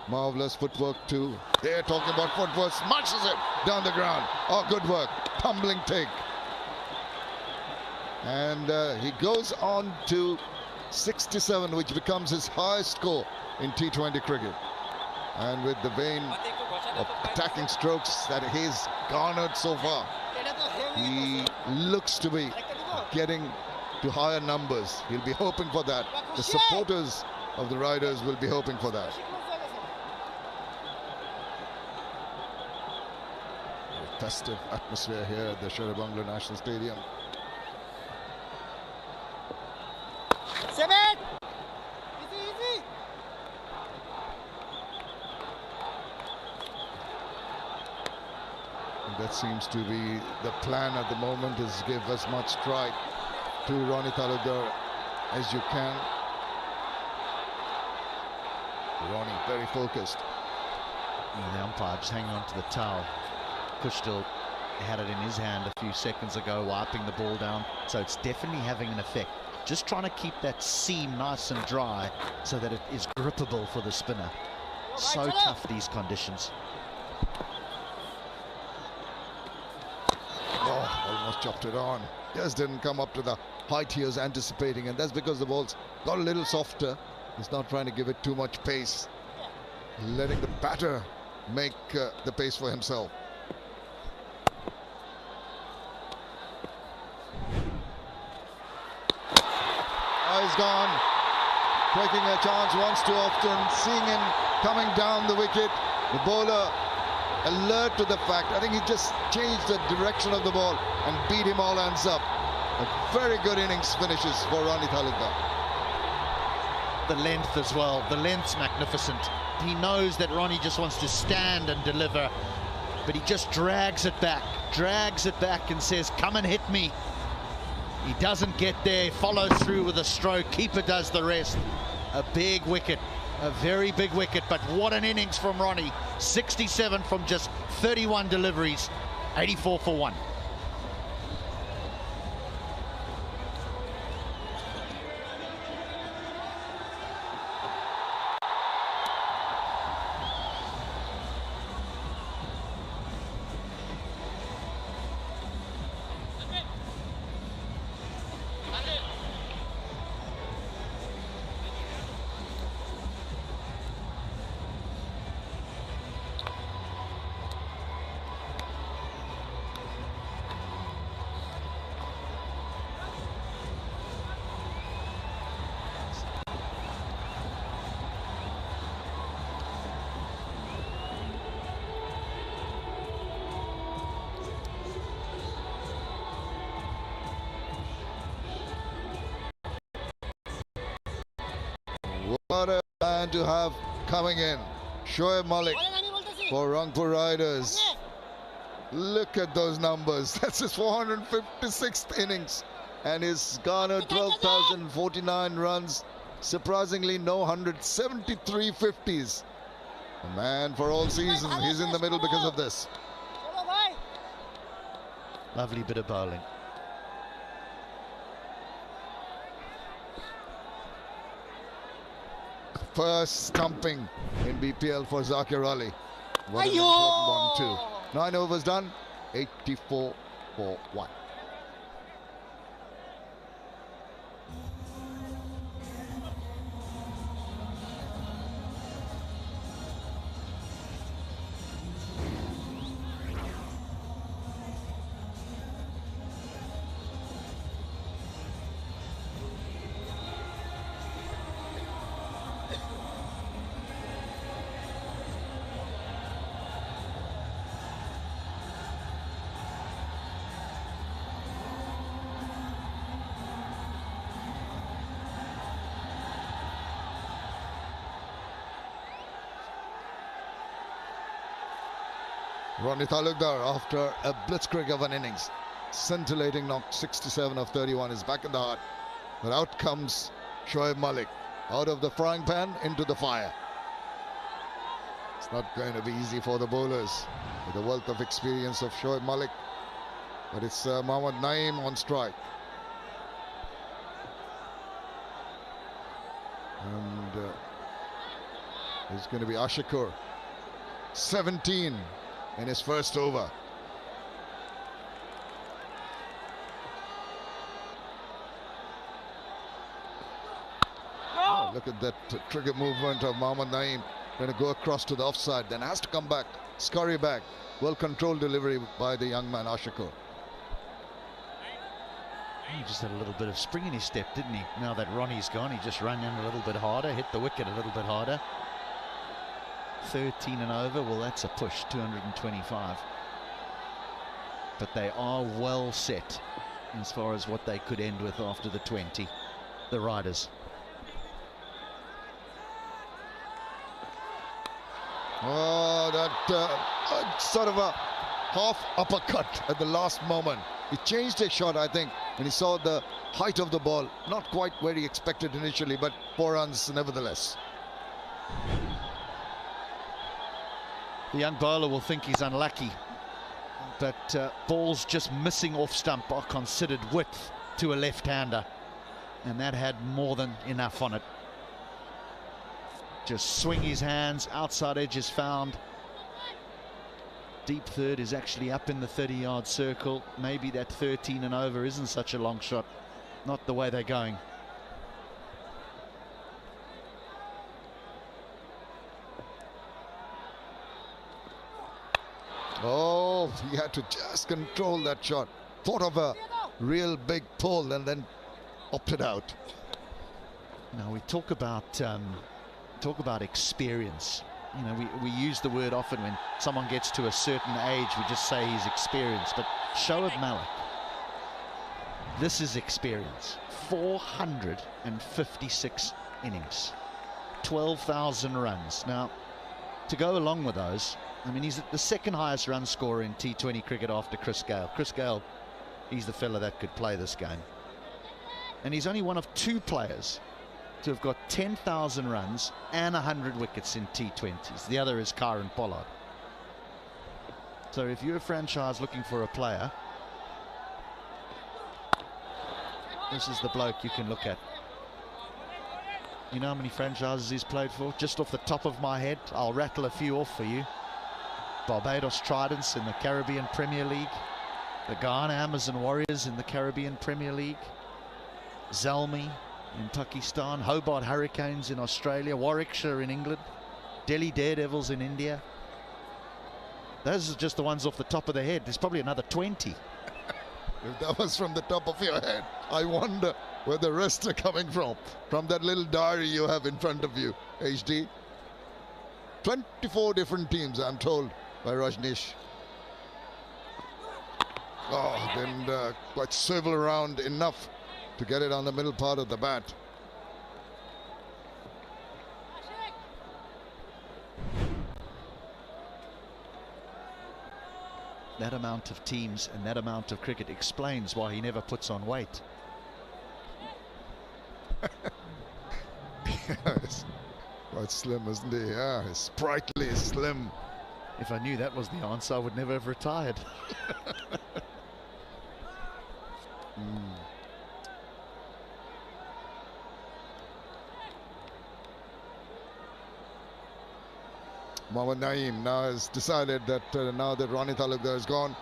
Speaker 4: marvelous. Footwork too. They're talking about footwork. Smashes it down the ground. Oh, good work. Tumbling take. And he goes on to 67, which becomes his highest score in T20 cricket. And with the vein of attacking strokes that he's garnered so far, he looks to be getting to higher numbers. He'll be hoping for that. The supporters of the Riders will be hoping for that. A festive atmosphere here at the Sher-e-Bangla National Stadium.
Speaker 3: Easy.
Speaker 4: That seems to be the plan at the moment, is give as much strike to Ronnie Talukdar as you can. Ronnie very focused.
Speaker 5: And the umpire just hanging on to the towel. Kushtil had it in his hand a few seconds ago, wiping the ball down, so it's definitely having an effect. Just trying to keep that seam nice and dry so that it is grippable for the spinner. So tough, these conditions.
Speaker 4: Oh, almost chopped it on. Just didn't come up to the height he was anticipating, and that's because the ball's got a little softer. He's not trying to give it too much pace, letting the batter make the pace for himself. Oh, he's gone. Taking a chance once too often, seeing him coming down the wicket. The bowler alert to the fact. I think he just changed the direction of the ball and beat him all hands up. A very good innings finishes for Ronnie Talukdar.
Speaker 5: the length as well. The length's magnificent. He knows that Ronnie just wants to stand and deliver, but he just drags it back and says, come and hit me. He doesn't get there, follows through with a stroke. Keeper does the rest. A big wicket, a very big wicket, but what an innings from Ronnie. 67 from just 31 deliveries, 84 for 1.
Speaker 4: What a man to have coming in. Shoaib Malik for Ranpur Riders. Look at those numbers. That's his 456th innings. And he's garnered 12,049 runs. Surprisingly, no 173 50s. A man for all season. He's in the middle because of this.
Speaker 5: Lovely bit of bowling.
Speaker 4: First stumping in BPL for Zakir Ali. What an important one too. 9 overs done, 84 for 1. Ronnie Talukdar, after a blitzkrieg of an innings, scintillating knock, 67 of 31, is back in the heart. But out comes Shoaib Malik, out of the frying pan into the fire. It's not going to be easy for the bowlers with the wealth of experience of Shoaib Malik. But it's Mohammad Naeem on strike. And it's going to be Ashikur, 17 in his first over. Oh, look at that trigger movement of Mohammad Naeem. Going to go across to the offside, then has to come back, scurry back. Well-controlled delivery by the young man Ashikur.
Speaker 5: He just had a little bit of spring in his step, didn't he? Now that Ronnie's gone, he just ran in a little bit harder, hit the wicket a little bit harder. 13 and over, well, that's a push, 225. But they are well set as far as what they could end with after the 20, the Riders.
Speaker 4: Oh, that sort of a half uppercut at the last moment. He changed his shot, I think, when he saw the height of the ball. Not quite where he expected initially, but 4 runs nevertheless.
Speaker 5: The young bowler will think he's unlucky, but balls just missing off stump are considered width to a left-hander, and that had more than enough on it. Just swing his hands, outside edge is found. Deep third is actually up in the 30-yard circle. Maybe that 13 and over isn't such a long shot, not the way they're going.
Speaker 4: Oh, he had to just control that shot. Thought of a real big pull and then opted out.
Speaker 5: Now we talk about experience. You know, we use the word often when someone gets to a certain age, we just say he's experienced. But Shoaib Malik, this is experience. 456 innings. 12,000 runs. Now, to go along with those, I mean, he's the second highest run scorer in T20 cricket after Chris Gale. Chris Gale, he's the fella that could play this game. And he's only one of 2 players to have got 10,000 runs and 100 wickets in T20s. The other is Kieran Pollard. So if you're a franchise looking for a player, this is the bloke you can look at. You know how many franchises he's played for? Just off the top of my head, I'll rattle a few off for you. Barbados Tridents in the Caribbean Premier League. The Ghana Amazon Warriors in the Caribbean Premier League. Zalmi in Pakistan. Hobart Hurricanes in Australia. Warwickshire in England. Delhi Daredevils in India. Those are just the ones off the top of the head. There's probably another 20.
Speaker 4: If that was from the top of your head, I wonder where the rest are coming from that little diary you have in front of you, HD. 24 different teams, I'm told, by Rajneesh. Oh, didn't quite swivel around enough to get it on the middle part of the bat.
Speaker 5: That amount of teams and that amount of cricket explains why he never puts on weight.
Speaker 4: Yes, quite slim, isn't he? Yeah, he's sprightly, slim.
Speaker 5: If I knew that was the answer, I would never have retired.
Speaker 4: Mohammad Naeem now has decided that now that Ronnie Talukdar is gone,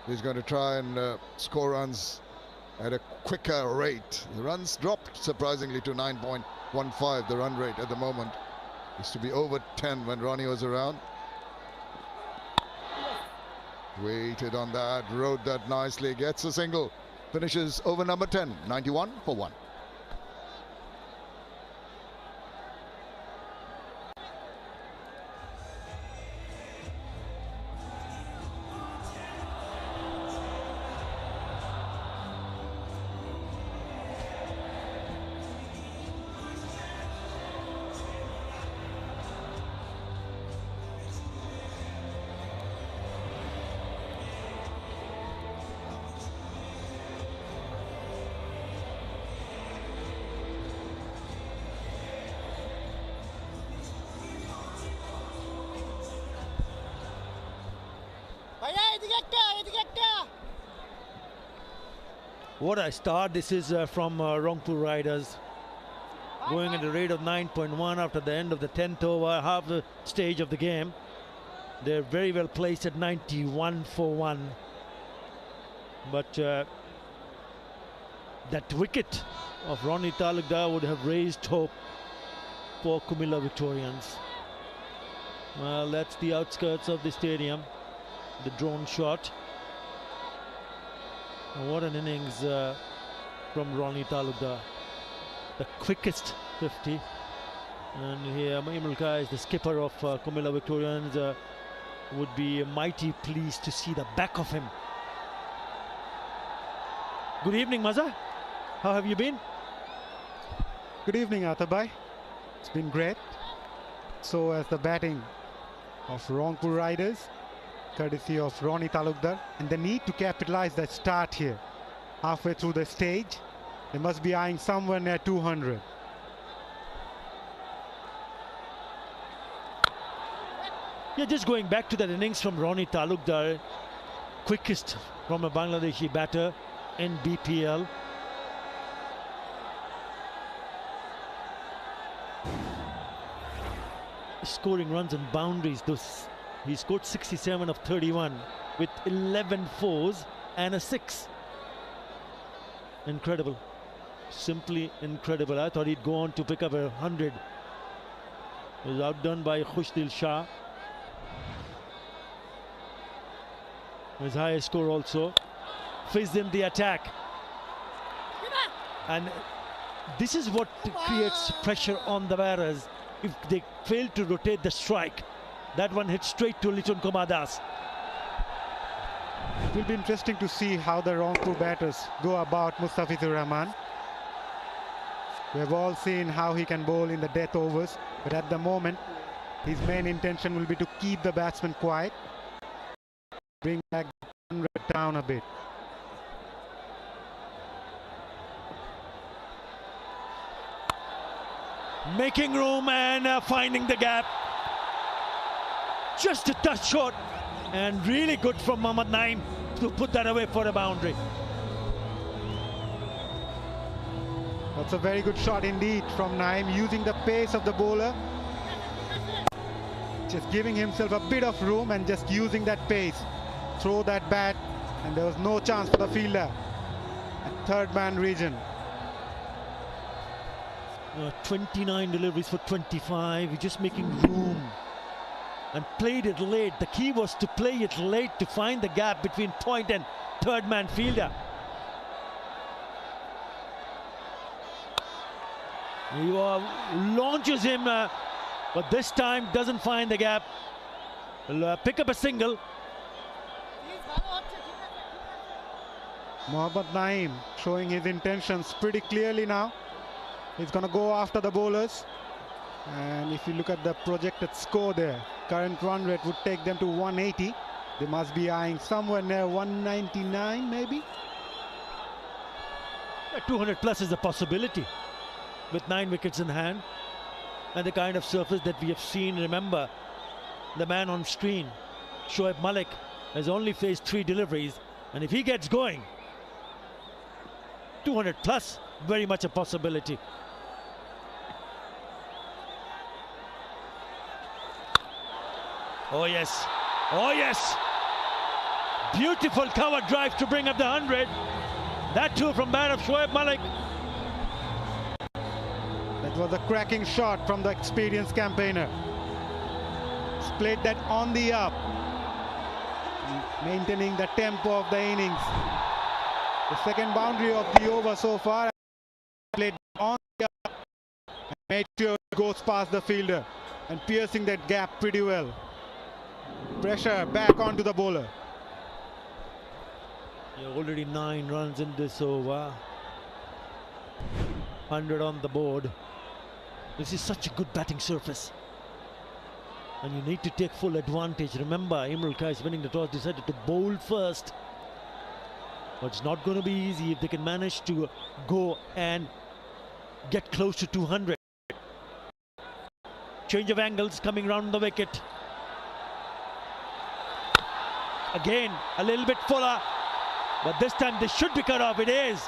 Speaker 4: he's going to try and score runs at a quicker rate. The runs dropped surprisingly to 9.15, the run rate at the moment. Used to be over 10 when Ronnie was around. Waited on that, rode that nicely, gets a single, finishes over number 10, 91 for 1.
Speaker 2: What a start. This is from Ranpur Riders, going at a rate of 9.1 after the end of the 10th over, half the stage of the game. They're very well placed at 91 for 1. But that wicket of Ronnie Talukdar would have raised hope for Comilla Victorians. Well, that's the outskirts of the stadium, the drone shot. What an innings from Ronnie Talukdar. The quickest 50. And here Imulka is the skipper of Comilla Victorians, would be mighty pleased to see the back of him. Good evening, Maza. How have you been?
Speaker 3: Good evening, Atabai. It's been great. So as the batting of Ranpur Riders, courtesy of Ronnie Talukdar, and they need to capitalize that start here. Halfway through the stage, they must be eyeing somewhere near 200.
Speaker 2: Yeah, just going back to that innings from Ronnie Talukdar, quickest from a Bangladeshi batter in BPL. Scoring runs and boundaries. He scored 67 of 31 with 11 fours and a 6. Incredible. Simply incredible. I thought he'd go on to pick up 100. He was outdone by Khushdil Shah. His highest score also. Fizzed in the attack. And this is what creates pressure on the batters. If they fail to rotate the strike, that one hit straight to Liton Kumar Das.
Speaker 3: It will be interesting to see how the Ranpur batters go about Mustafizur Rahman. We've all seen how he can bowl in the death overs, but at the moment, his main intention will be to keep the batsman quiet, bring back the 100 down a bit.
Speaker 2: Making room and finding the gap. Just a touch short, and really good from Mohammad Naeem to put that away for a boundary.
Speaker 3: That's a very good shot indeed from Naeem, using the pace of the bowler, just giving himself a bit of room and just using that pace. Throw that bat, and there was no chance for the fielder at third man region.
Speaker 2: 29 deliveries for 25, he's just making room and played it late. The key was to play it late to find the gap between point and third man fielder. He launches him, but this time doesn't find the gap. Will pick up a single.
Speaker 3: Mohammad Naeem showing his intentions pretty clearly now. He's going to go after the bowlers. And if you look at the projected score there, current run rate would take them to 180. They must be eyeing somewhere near 199 maybe.
Speaker 2: 200 plus is a possibility with 9 wickets in hand and the kind of surface that we have seen. Remember, the man on screen, Shoaib Malik, has only faced 3 deliveries, and if he gets going, 200 plus, very much a possibility. Oh yes, oh yes, beautiful cover drive to bring up the 100. That too from bat of Shoaib Malik.
Speaker 3: That was a cracking shot from the experienced campaigner. He's played that on the up, maintaining the tempo of the innings. The second boundary of the over so far, played on the up and made sure it goes past the fielder and piercing that gap pretty well. Pressure back onto the bowler.
Speaker 2: Yeah, already 9 runs in this over. 100 on the board. This is such a good batting surface, and you need to take full advantage. Remember, Imran Khan, winning the toss, decided to bowl first. But it's not going to be easy if they can manage to go and get close to 200. Change of angles coming round the wicket. Again, a little bit fuller, but this time they should be cut off. It is.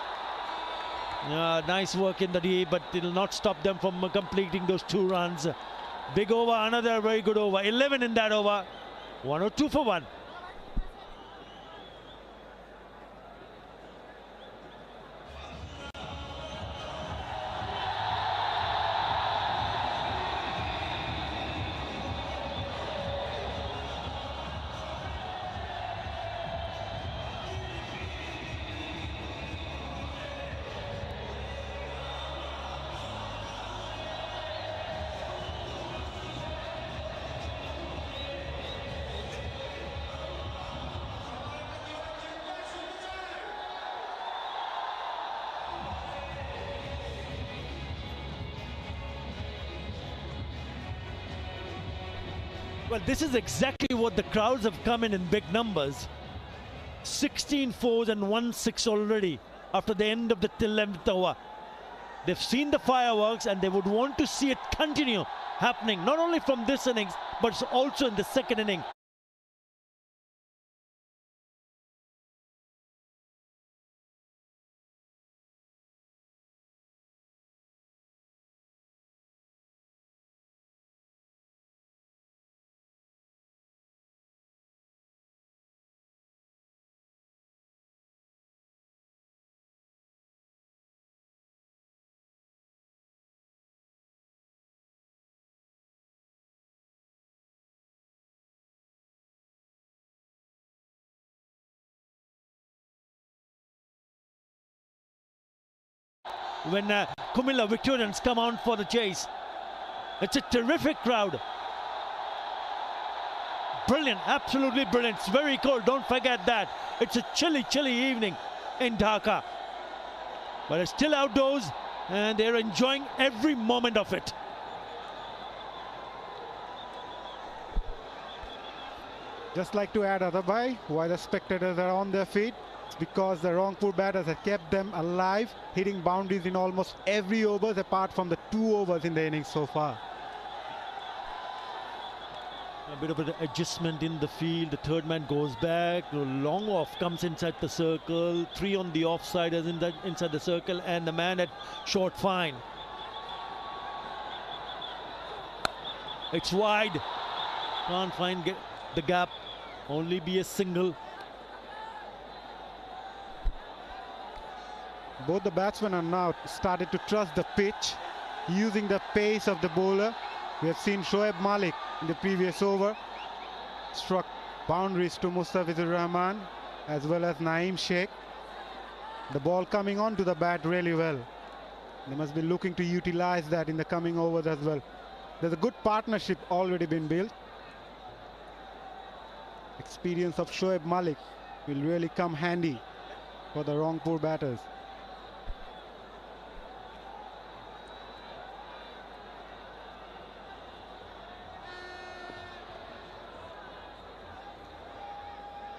Speaker 2: Nice work in the D, but it will not stop them from completing those 2 runs. Big over, another very good over. 11 in that over. 102 for 1. Well, this is exactly what the crowds have come in big numbers. 16 fours and 1 6 already after the end of the 11th over. They've seen the fireworks and they would want to see it continue happening, not only from this innings, but also in the second inning. When Comilla Victorians come on for the chase. It's a terrific crowd. Brilliant, absolutely brilliant. It's very cold, don't forget that. It's a chilly, chilly evening in Dhaka. But it's still outdoors and they're enjoying every moment of it.
Speaker 3: Just like to add, Adabhai, while the spectators are on their feet, it's because the Rangpur batters have kept them alive, hitting boundaries in almost every overs apart from the 2 overs in the innings so far.
Speaker 2: A bit of an adjustment in the field. The third man goes back. The long off comes inside the circle. 3 on the offside as inside the circle, and the man at short fine. It's wide. Can't find the gap. Only be a single.
Speaker 3: Both the batsmen are now started to trust the pitch, using the pace of the bowler. We have seen Shoaib Malik in the previous over struck boundaries to Mustafizur Rahman as well as Naeem Sheikh. The ball coming on to the bat really well. They must be looking to utilize that in the coming overs as well. There's a good partnership already been built. Experience of Shoaib Malik will really come handy for the Rangpur batters.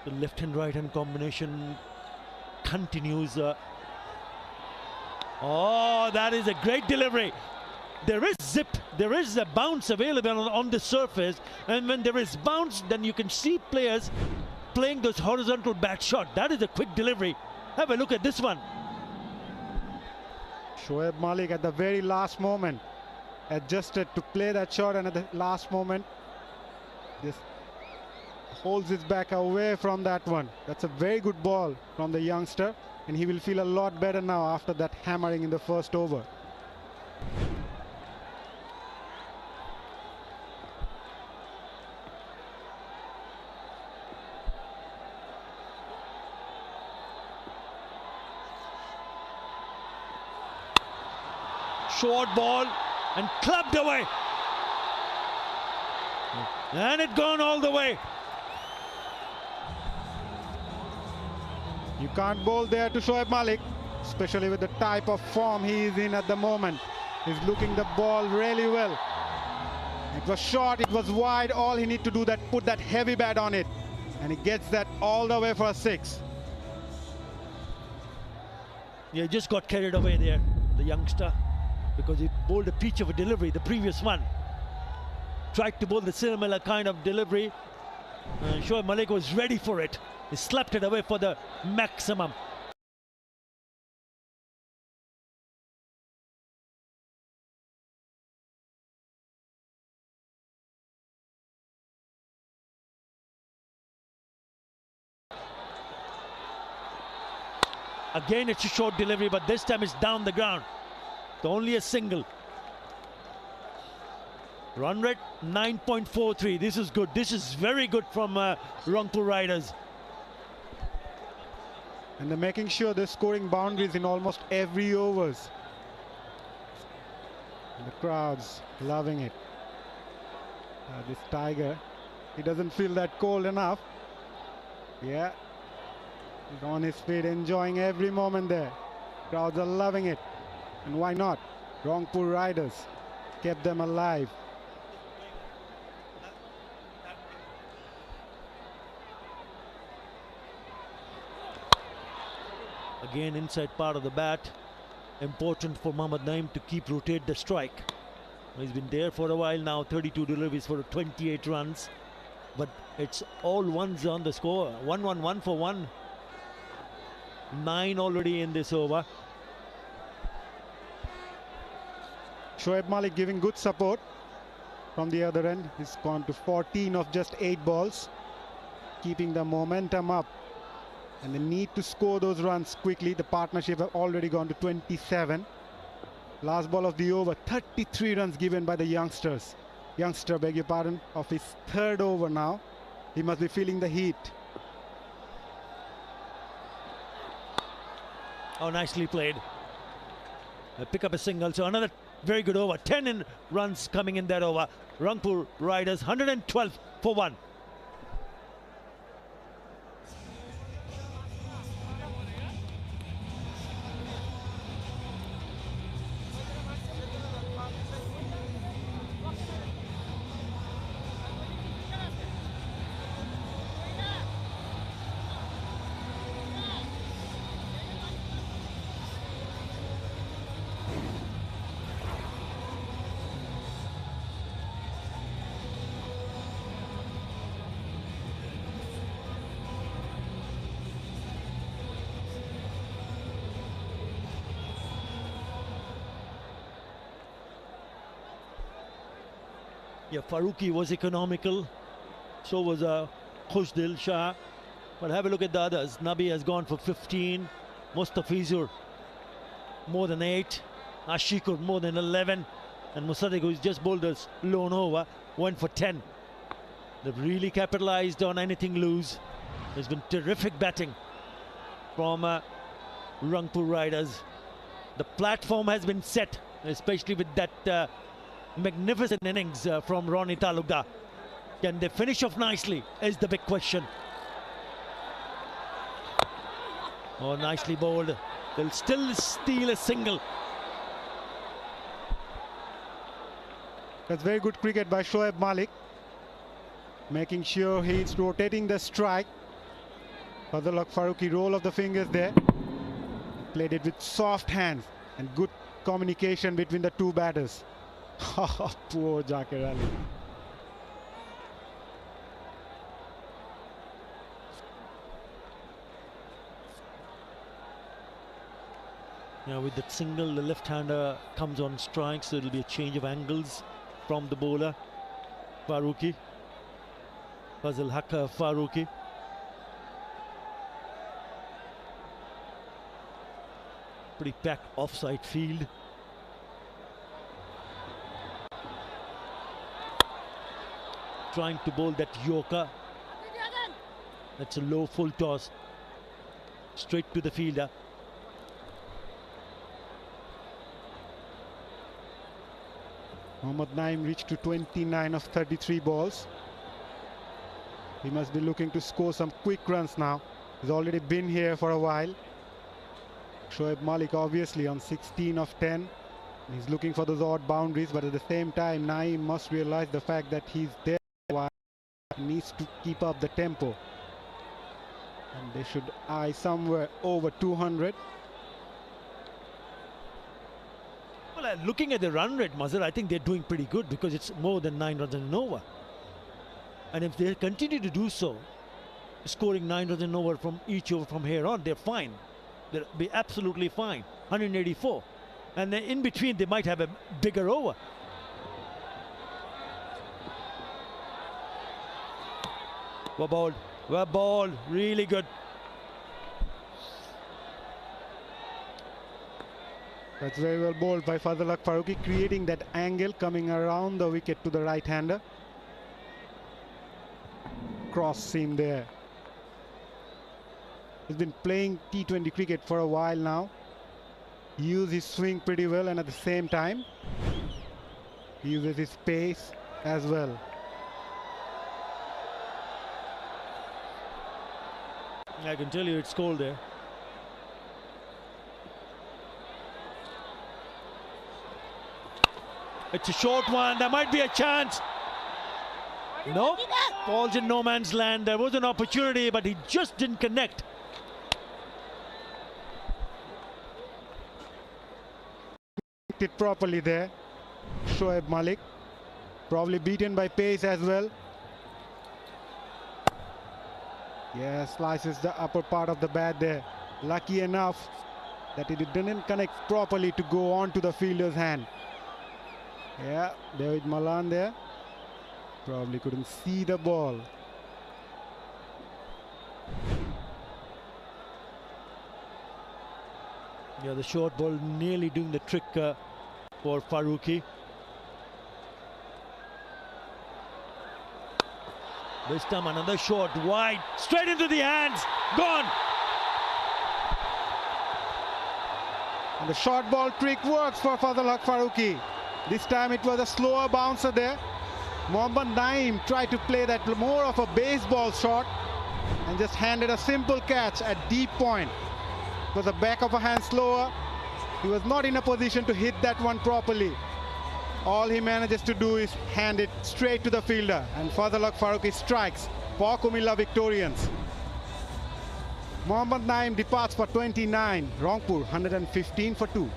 Speaker 2: The left and right hand combination continues. Oh, that is a great delivery. There is zip, there is a bounce available on the surface, and when there is bounce, then you can see players playing those horizontal bat shot. That is a quick delivery. Have a look at this one.
Speaker 3: Shoaib Malik at the very last moment adjusted to play that shot, and at the last moment just holds his back away from that one. That's a very good ball from the youngster, and he will feel a lot better now after that hammering in the first over.
Speaker 2: Short ball and clubbed away, and it gone all the way.
Speaker 3: You can't bowl there to Shoaib Malik, especially with the type of form he is in at the moment. He's looking the ball really well. It was short, it was wide. All he needs to do that, put that heavy bat on it, and he gets that all the way for a 6.
Speaker 2: Yeah, just got carried away there, the youngster, because he bowled a peach of a delivery, the previous one. Tried to bowl the similar kind of delivery. Shoaib Malik was ready for it. He slapped it away for the maximum. Again, it's a short delivery, but this time it's down the ground. Only a single. Run rate 9.43. This is good. This is very good from Rangpur Riders.
Speaker 3: And they're making sure they're scoring boundaries in almost every overs. And the crowd's loving it. This Tiger, he doesn't feel that cold enough. Yeah, he's on his feet, enjoying every moment there. Crowds are loving it. And why not? Rangpur Riders kept them alive.
Speaker 2: Again, inside part of the bat. Important for Mohammad Naeem to keep rotate the strike. He's been there for a while now. 32 deliveries for 28 runs. But it's all ones on the score. 1-1 for 1. 9 already in this over.
Speaker 3: Shoaib Malik giving good support from the other end. He's gone to 14 of just 8 balls, keeping the momentum up. And they need to score those runs quickly. The partnership have already gone to 27. Last ball of the over, 33 runs given by the youngsters. Youngster, beg your pardon, of his 3rd over now. He must be feeling the heat.
Speaker 2: Oh, nicely played. Pick up a single, so another very good over. 10 runs coming in that over. Rangpur Riders 112 for 1. Yeah, Farooqi was economical. So was Khushdil Shah. But have a look at the others. Nabi has gone for 15. Mustafizur more than 8. Ashikur more than 11. And Musaddiq, who's just bowled us lone over, went for 10. They've really capitalized on anything loose. There's been terrific batting from Rangpur Riders. The platform has been set, especially with that magnificent innings from Ronnie Talukdar. Can they finish off nicely is the big question. Oh, nicely bowled. They'll still steal a single.
Speaker 3: That's very good cricket by Shoaib Malik, making sure he's rotating the strike. Fazlul Farooqi, roll of the fingers there. Played it with soft hands and good communication between the two batters. Poor Zakir Ali.
Speaker 2: Yeah, with that single, the left-hander comes on strike, so it'll be a change of angles from the bowler, Farooqi. Fazl Farooqi. Pretty packed offside field. Trying to bowl that Yorker. That's a low full toss. Straight to the fielder.
Speaker 3: Mohammad Naeem reached to 29 of 33 balls. He must be looking to score some quick runs now. He's already been here for a while. Shoaib Malik obviously on 16 of 10. He's looking for those odd boundaries, but at the same time, Naeem must realize the fact that he's there while he needs to keep up the tempo. And they should eye somewhere over 200.
Speaker 2: Well, looking at the run rate, Mazhar, I think they're doing pretty good because it's more than 9 runs and over. And if they continue to do so, scoring 9 runs and over from each over from here on, they're fine. They'll be absolutely fine. 184. And then in between, they might have a bigger over. Well bowled, really good.
Speaker 3: That's very well bowled by Fazlul Farooqi, creating that angle coming around the wicket to the right-hander. Cross seam there. He's been playing T20 cricket for a while now. He uses his swing pretty well, and at the same time, he uses his pace as well.
Speaker 2: I can tell you it's cold there. It's a short one. There might be a chance. Nope. Falls in no man's land. There was an opportunity, but he just didn't connect.
Speaker 3: It properly there. Shoaib Malik. Probably beaten by pace as well. Yeah, slices the upper part of the bat there. Lucky enough that it didn't connect properly to go on to the fielder's hand. Yeah, David Malan there. Probably couldn't see the ball.
Speaker 2: Yeah, the short ball nearly doing the trick for Farooqi. This time another shot wide, straight into the hands, gone.
Speaker 3: And the short ball trick works for Fazlul Farooqi. This time it was a slower bouncer there. Mohammad Naeem tried to play that more of a baseball shot and just handed a simple catch at deep point. It was the back of a hand slower. He was not in a position to hit that one properly. All he manages to do is hand it straight to the fielder, and Fazlul Farooqi strikes for Comilla Victorians. Mohammad Naeem departs for 29, Rangpur 115 for 2.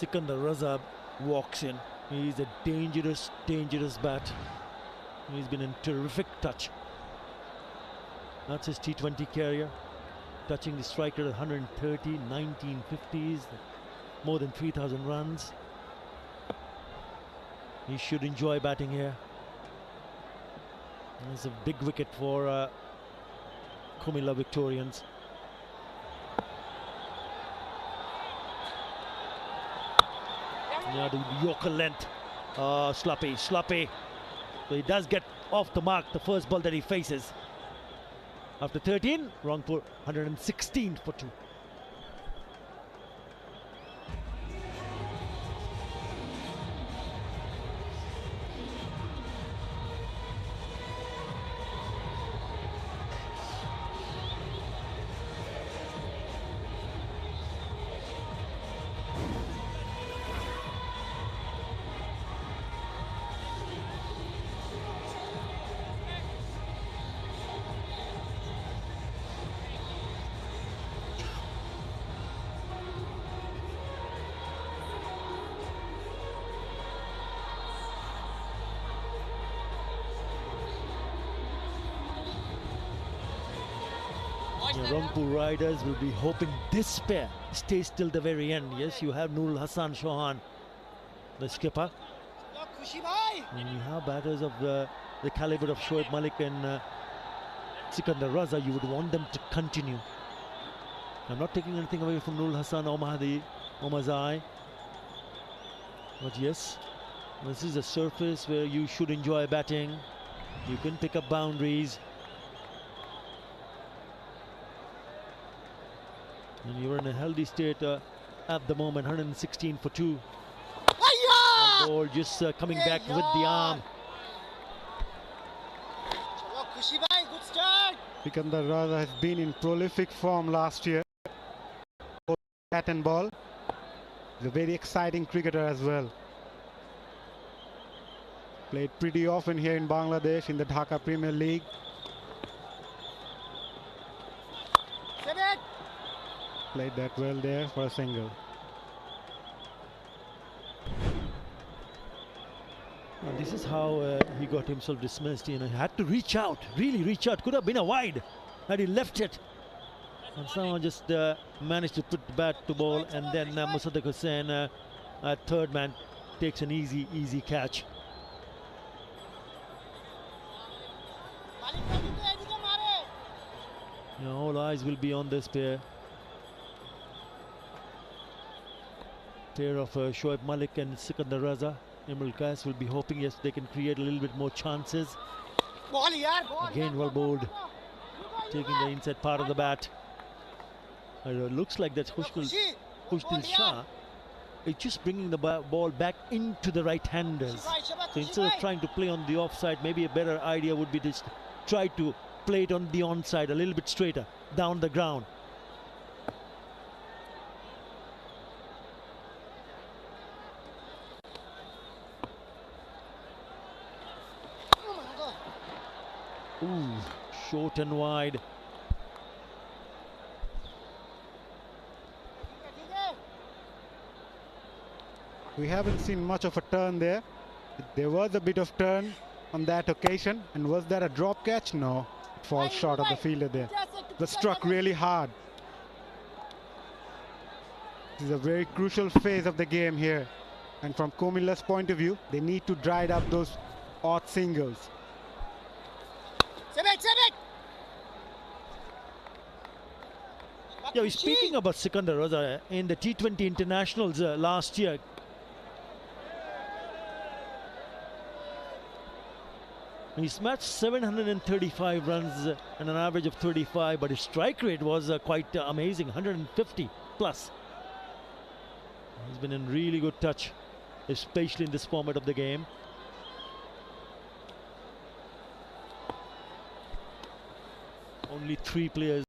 Speaker 2: Sikandar Raza walks in. He's a dangerous, dangerous bat. He's been in terrific touch. That's his T20 career. Touching the striker at 130, 1950s, more than 3,000 runs. He should enjoy batting here. It's a big wicket for Comilla Victorians. Yeah, the Yorker length. Sloppy. So he does get off the mark the first ball that he faces. After 13, Ranpur 116 for 2. The Ranpur riders will be hoping this pair stays till the very end. Yes, you have Nurul Hassan Chauhan, the skipper. And you have batters of the caliber of Shoaib Malik and Sikandar Raza. You would want them to continue. I'm not taking anything away from Nurul Hassan or Mahdi or Mazai. But yes, this is a surface where you should enjoy batting. You can pick up boundaries. And you're in a healthy state at the moment. 116 for 2. Ball just coming back with the arm.
Speaker 3: Sikandar Raza has been in prolific form last year. Both bat and ball. He's a very exciting cricketer as well. Played pretty often here in Bangladesh in the Dhaka Premier League. Played that well there for a single.
Speaker 2: And this is how he got himself dismissed. You know, he had to reach out, really reach out. Could have been a wide had he left it. And someone just managed to put the bat to ball, and then Musaddiq Hussain, third man, takes an easy catch. You know, all eyes will be on this pair. Pair of Shoaib Malik and Sikandar Raza. Imran Qais will be hoping, yes, they can create a little bit more chances. Again, well bowled, taking the inside part of the bat. It looks like that's Khushdil Shah. It's just bringing the ball back into the right-handers. So instead of trying to play on the offside, maybe a better idea would be to try to play it on the onside, a little bit straighter, down the ground. Ooh, short and wide.
Speaker 3: We haven't seen much of a turn there. There was a bit of turn on that occasion. And was that a drop catch? No. It falls short of the fielder there. It was struck really hard. This is a very crucial phase of the game here. And from Comilla's point of view, they need to dry up those odd singles.
Speaker 2: Yeah, we're speaking about Sikandar Raza in the T20 internationals last year. He smashed 735 runs and an average of 35, but his strike rate was quite amazing, 150 plus. He's been in really good touch, especially in this format of the game. Only 3 players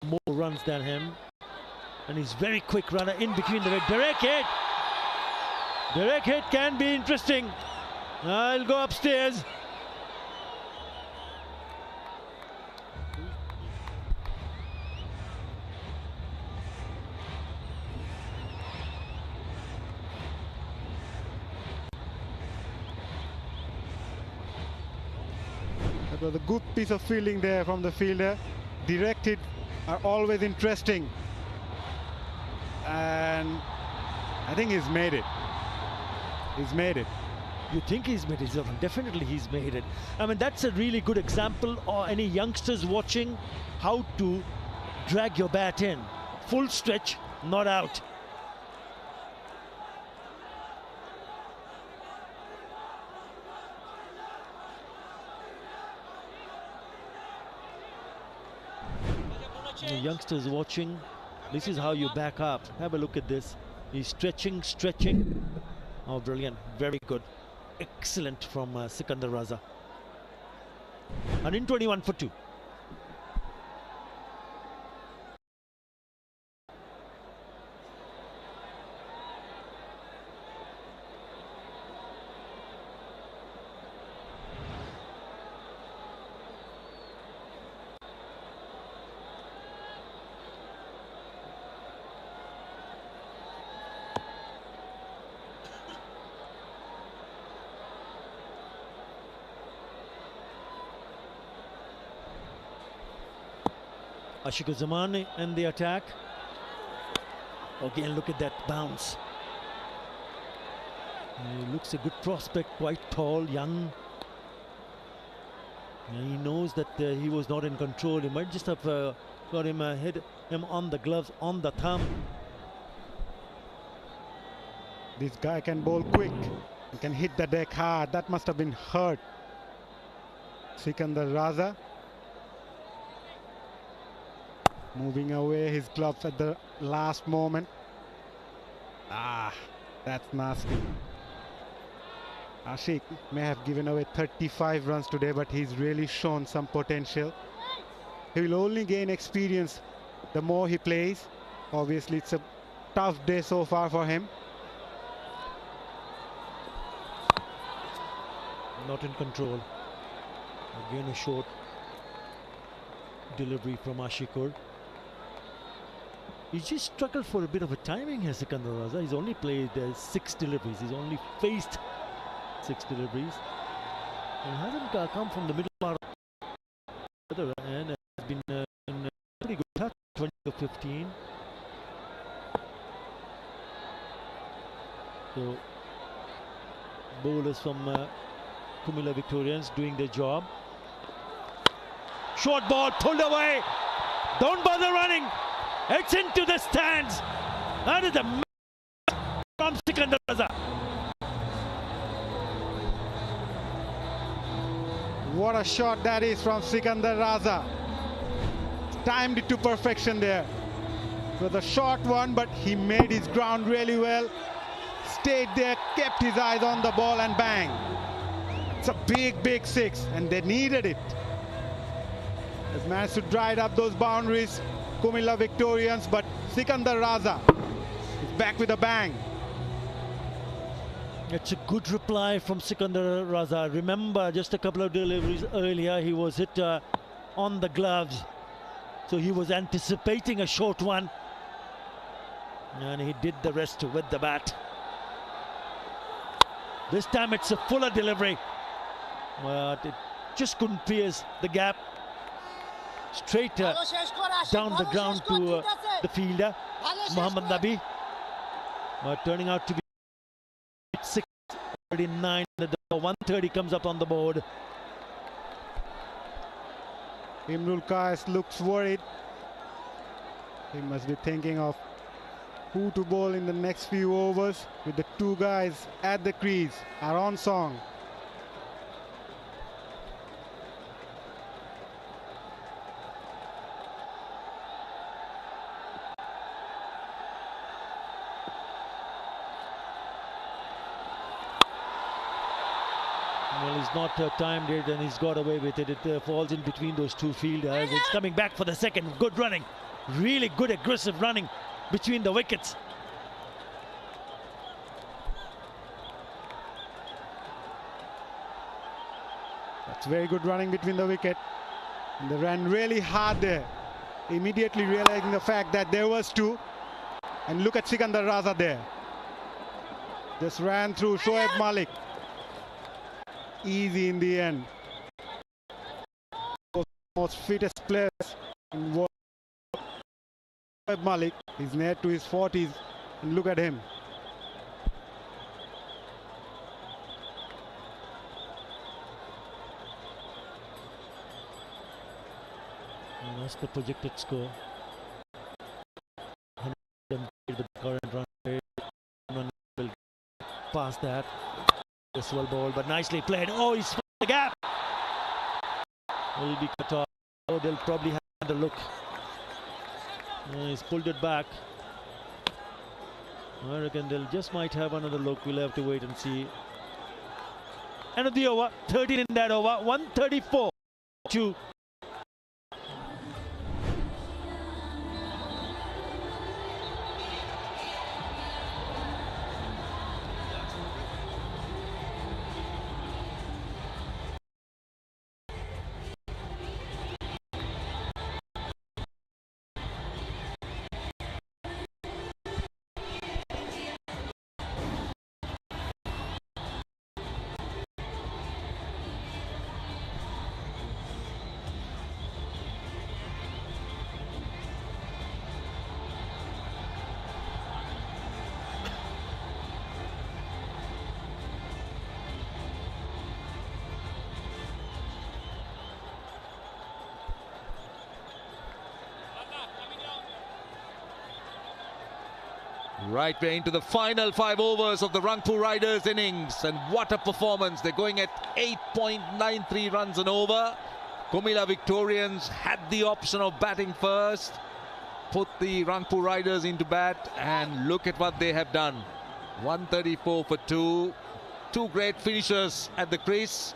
Speaker 2: more runs than him, and he's very quick runner in between the direct hit. Direct hit can be interesting. I'll go upstairs.
Speaker 3: was a good piece of fielding there from the fielder. Directed are always interesting. And I think he's made it. He's made it.
Speaker 2: You think he's made it? Definitely he's made it. I mean, that's a really good example, or any youngsters watching, how to drag your bat in. Full stretch, not out. The youngsters watching, this is how you back up. Have a look at this. He's stretching. Oh, brilliant. Very good. Excellent from Sikandar Raza. And in 21 for 2. Ashika Zaman in the attack. Again, look at that bounce. He looks a good prospect, quite tall, young. He knows that he was not in control. He might just have got him hit him on the gloves, on the thumb.
Speaker 3: This guy can bowl quick. He can hit the deck hard. That must have been hurt. Sikandar Raza. Moving away his gloves at the last moment. That's nasty. Ashik may have given away 35 runs today, but he's really shown some potential. He will only gain experience the more he plays. Obviously, it's a tough day so far for him.
Speaker 2: Not in control. Again, a short delivery from Ashikur. He just struggled for a bit of a timing here, Sikandar Raza. He's only played 6 deliveries. He's only faced 6 deliveries. He hasn't come from the middle part of the other, and has been in pretty good touch, 20 to 15. So, bowlers from Comilla Victorians doing their job. Short ball pulled away. Don't bother running. It's into the stands. That is a from Sikandar Raza.
Speaker 3: What a shot that is from Sikandar Raza. Timed it to perfection there. It was a short one, but he made his ground really well. Stayed there, kept his eyes on the ball, and bang. It's a big 6, and they needed it. Has managed to drive up those boundaries, Comilla Victorians, but Sikandar Raza is back with a bang.
Speaker 2: It's a good reply from Sikandar Raza. Remember, just a couple of deliveries earlier, he was hit on the gloves. So he was anticipating a short one. And he did the rest with the bat. This time it's a fuller delivery. But it just couldn't pierce the gap. Straight down the ground to the fielder, Muhammad Nabi. But turning out to be 6:39. The 130 comes up on the board.
Speaker 3: Imrul Kais looks worried. He must be thinking of who to bowl in the next few overs with the 2 guys at the crease are on song.
Speaker 2: Well, he's not timed it and he's got away with it. It falls in between those 2 fielders. It's coming back for the second. Good running. Really good aggressive running between the wickets.
Speaker 3: That's very good running between the wicket. And they ran really hard there, immediately realizing the fact that there was 2. And look at Sikandar Raza there. Just ran through Shoaib Malik. Easy in the end. most fittest players in world. Malik is near to his 40s, and look at him.
Speaker 2: And that's the projected score. The current run will pass that. This well ball, but nicely played. Oh, he's found the gap. Will be cut off. Oh, they'll probably have another look. He's pulled it back. I reckon they'll just might have another look. We'll have to wait and see. End of the over. 13 in that over. 134 to.
Speaker 1: Right, we're into the final 5 overs of the Ranpur Riders innings, and what a performance. They're going at 8.93 runs an over. Comilla Victorians had the option of batting first, put the Ranpur Riders into bat, and look at what they have done. 134 for 2. 2 great finishers at the crease.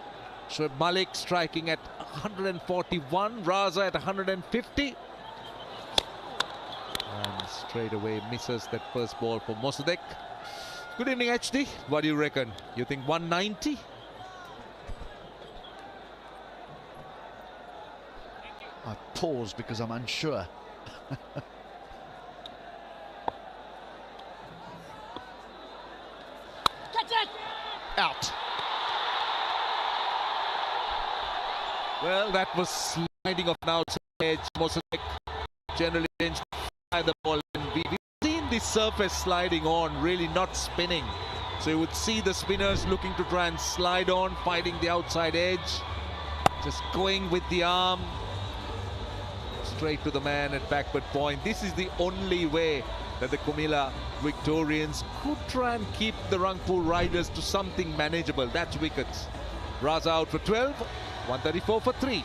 Speaker 1: Shoaib Malik striking at 141, Raza at 150. And straight away misses that first ball for Mossadegh. Good evening, HD. What do you reckon? You think 190?
Speaker 5: I pause because I'm unsure. Out.
Speaker 1: Well, that was sliding off an outside edge. Mossadegh generally changed the ball, and we've seen this surface sliding on, really not spinning. So you would see the spinners looking to try and slide on, fighting the outside edge, just going with the arm straight to the man at backward point. This is the only way that the Comilla Victorians could try and keep the Ranpur Riders to something manageable. That's wickets. Raza out for 12, 134 for 3.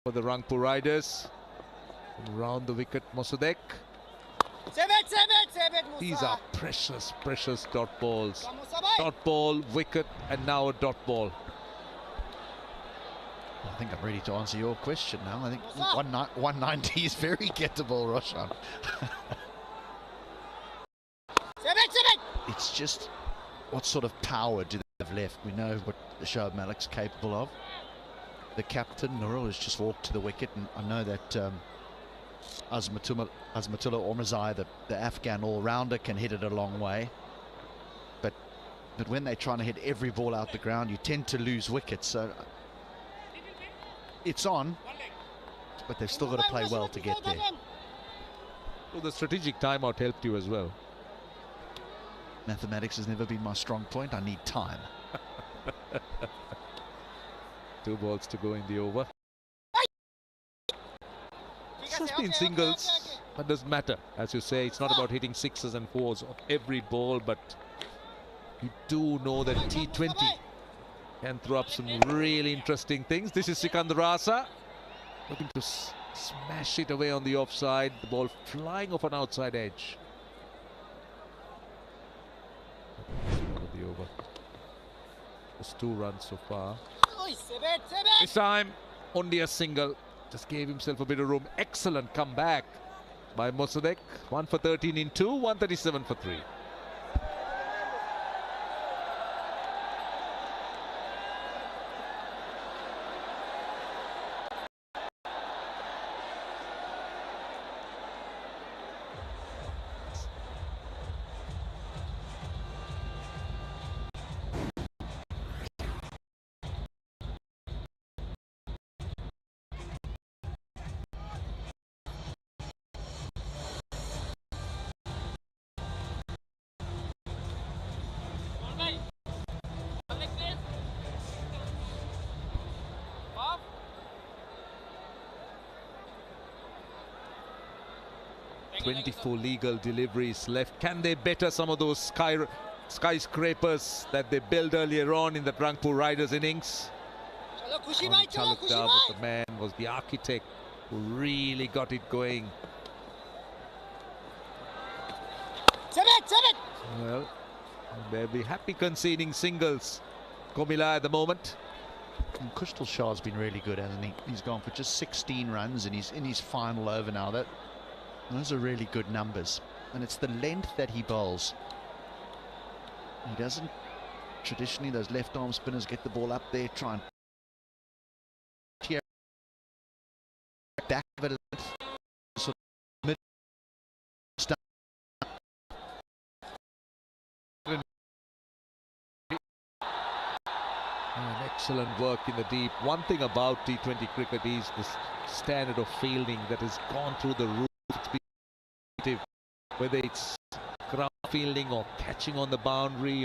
Speaker 1: For the Ranpur Riders, round the wicket, Mossadegh. These are precious, precious dot balls. Dot ball, wicket, and now a dot ball.
Speaker 5: I think I'm ready to answer your question now. I think 190 is very gettable, Roshan. It's just what sort of power do they have left? We know what Shoaib Malik's capable of. The captain, Nurul, has just walked to the wicket, and I know that Azmatullah Omarzai, the Afghan all-rounder, can hit it a long way. But when they're trying to hit every ball out the ground, you tend to lose wickets. So it's on, but they've still got to play well to get there.
Speaker 1: So the strategic timeout helped you as well.
Speaker 5: Mathematics has never been my strong point. I need time.
Speaker 1: 2 balls to go in the over. This has been singles, but doesn't matter. As you say, it's not about hitting 6s and 4s of every ball, but you do know that T20 can throw up some really interesting things. This is Sikandar Asa looking to smash it away on the offside. The ball flying off an outside edge. The over. Just 2 runs so far. This time only a single. Just gave himself a bit of room. Excellent comeback by Mossadegh. 1 for 13 in 2, 137 for 3. .24 legal deliveries left. Can they better some of those skyscrapers that they built earlier on in the Ranpur Riders innings? Ronnie Talukdar was the man, was the architect who really got it going. Well, they'll be happy conceding singles, Comilla, at the moment.
Speaker 5: And Kushal Shah's been really good, hasn't he? He's gone for just 16 runs and he's in his final over now. Those are really good numbers, and it's the length that he bowls. He doesn't traditionally, those left arm spinners get the ball up there, try and tear back of it, sort of mid start.
Speaker 1: And excellent work in the deep. One thing about T20 cricket is the standard of fielding that has gone through the roof. Whether it's ground fielding or catching on the boundary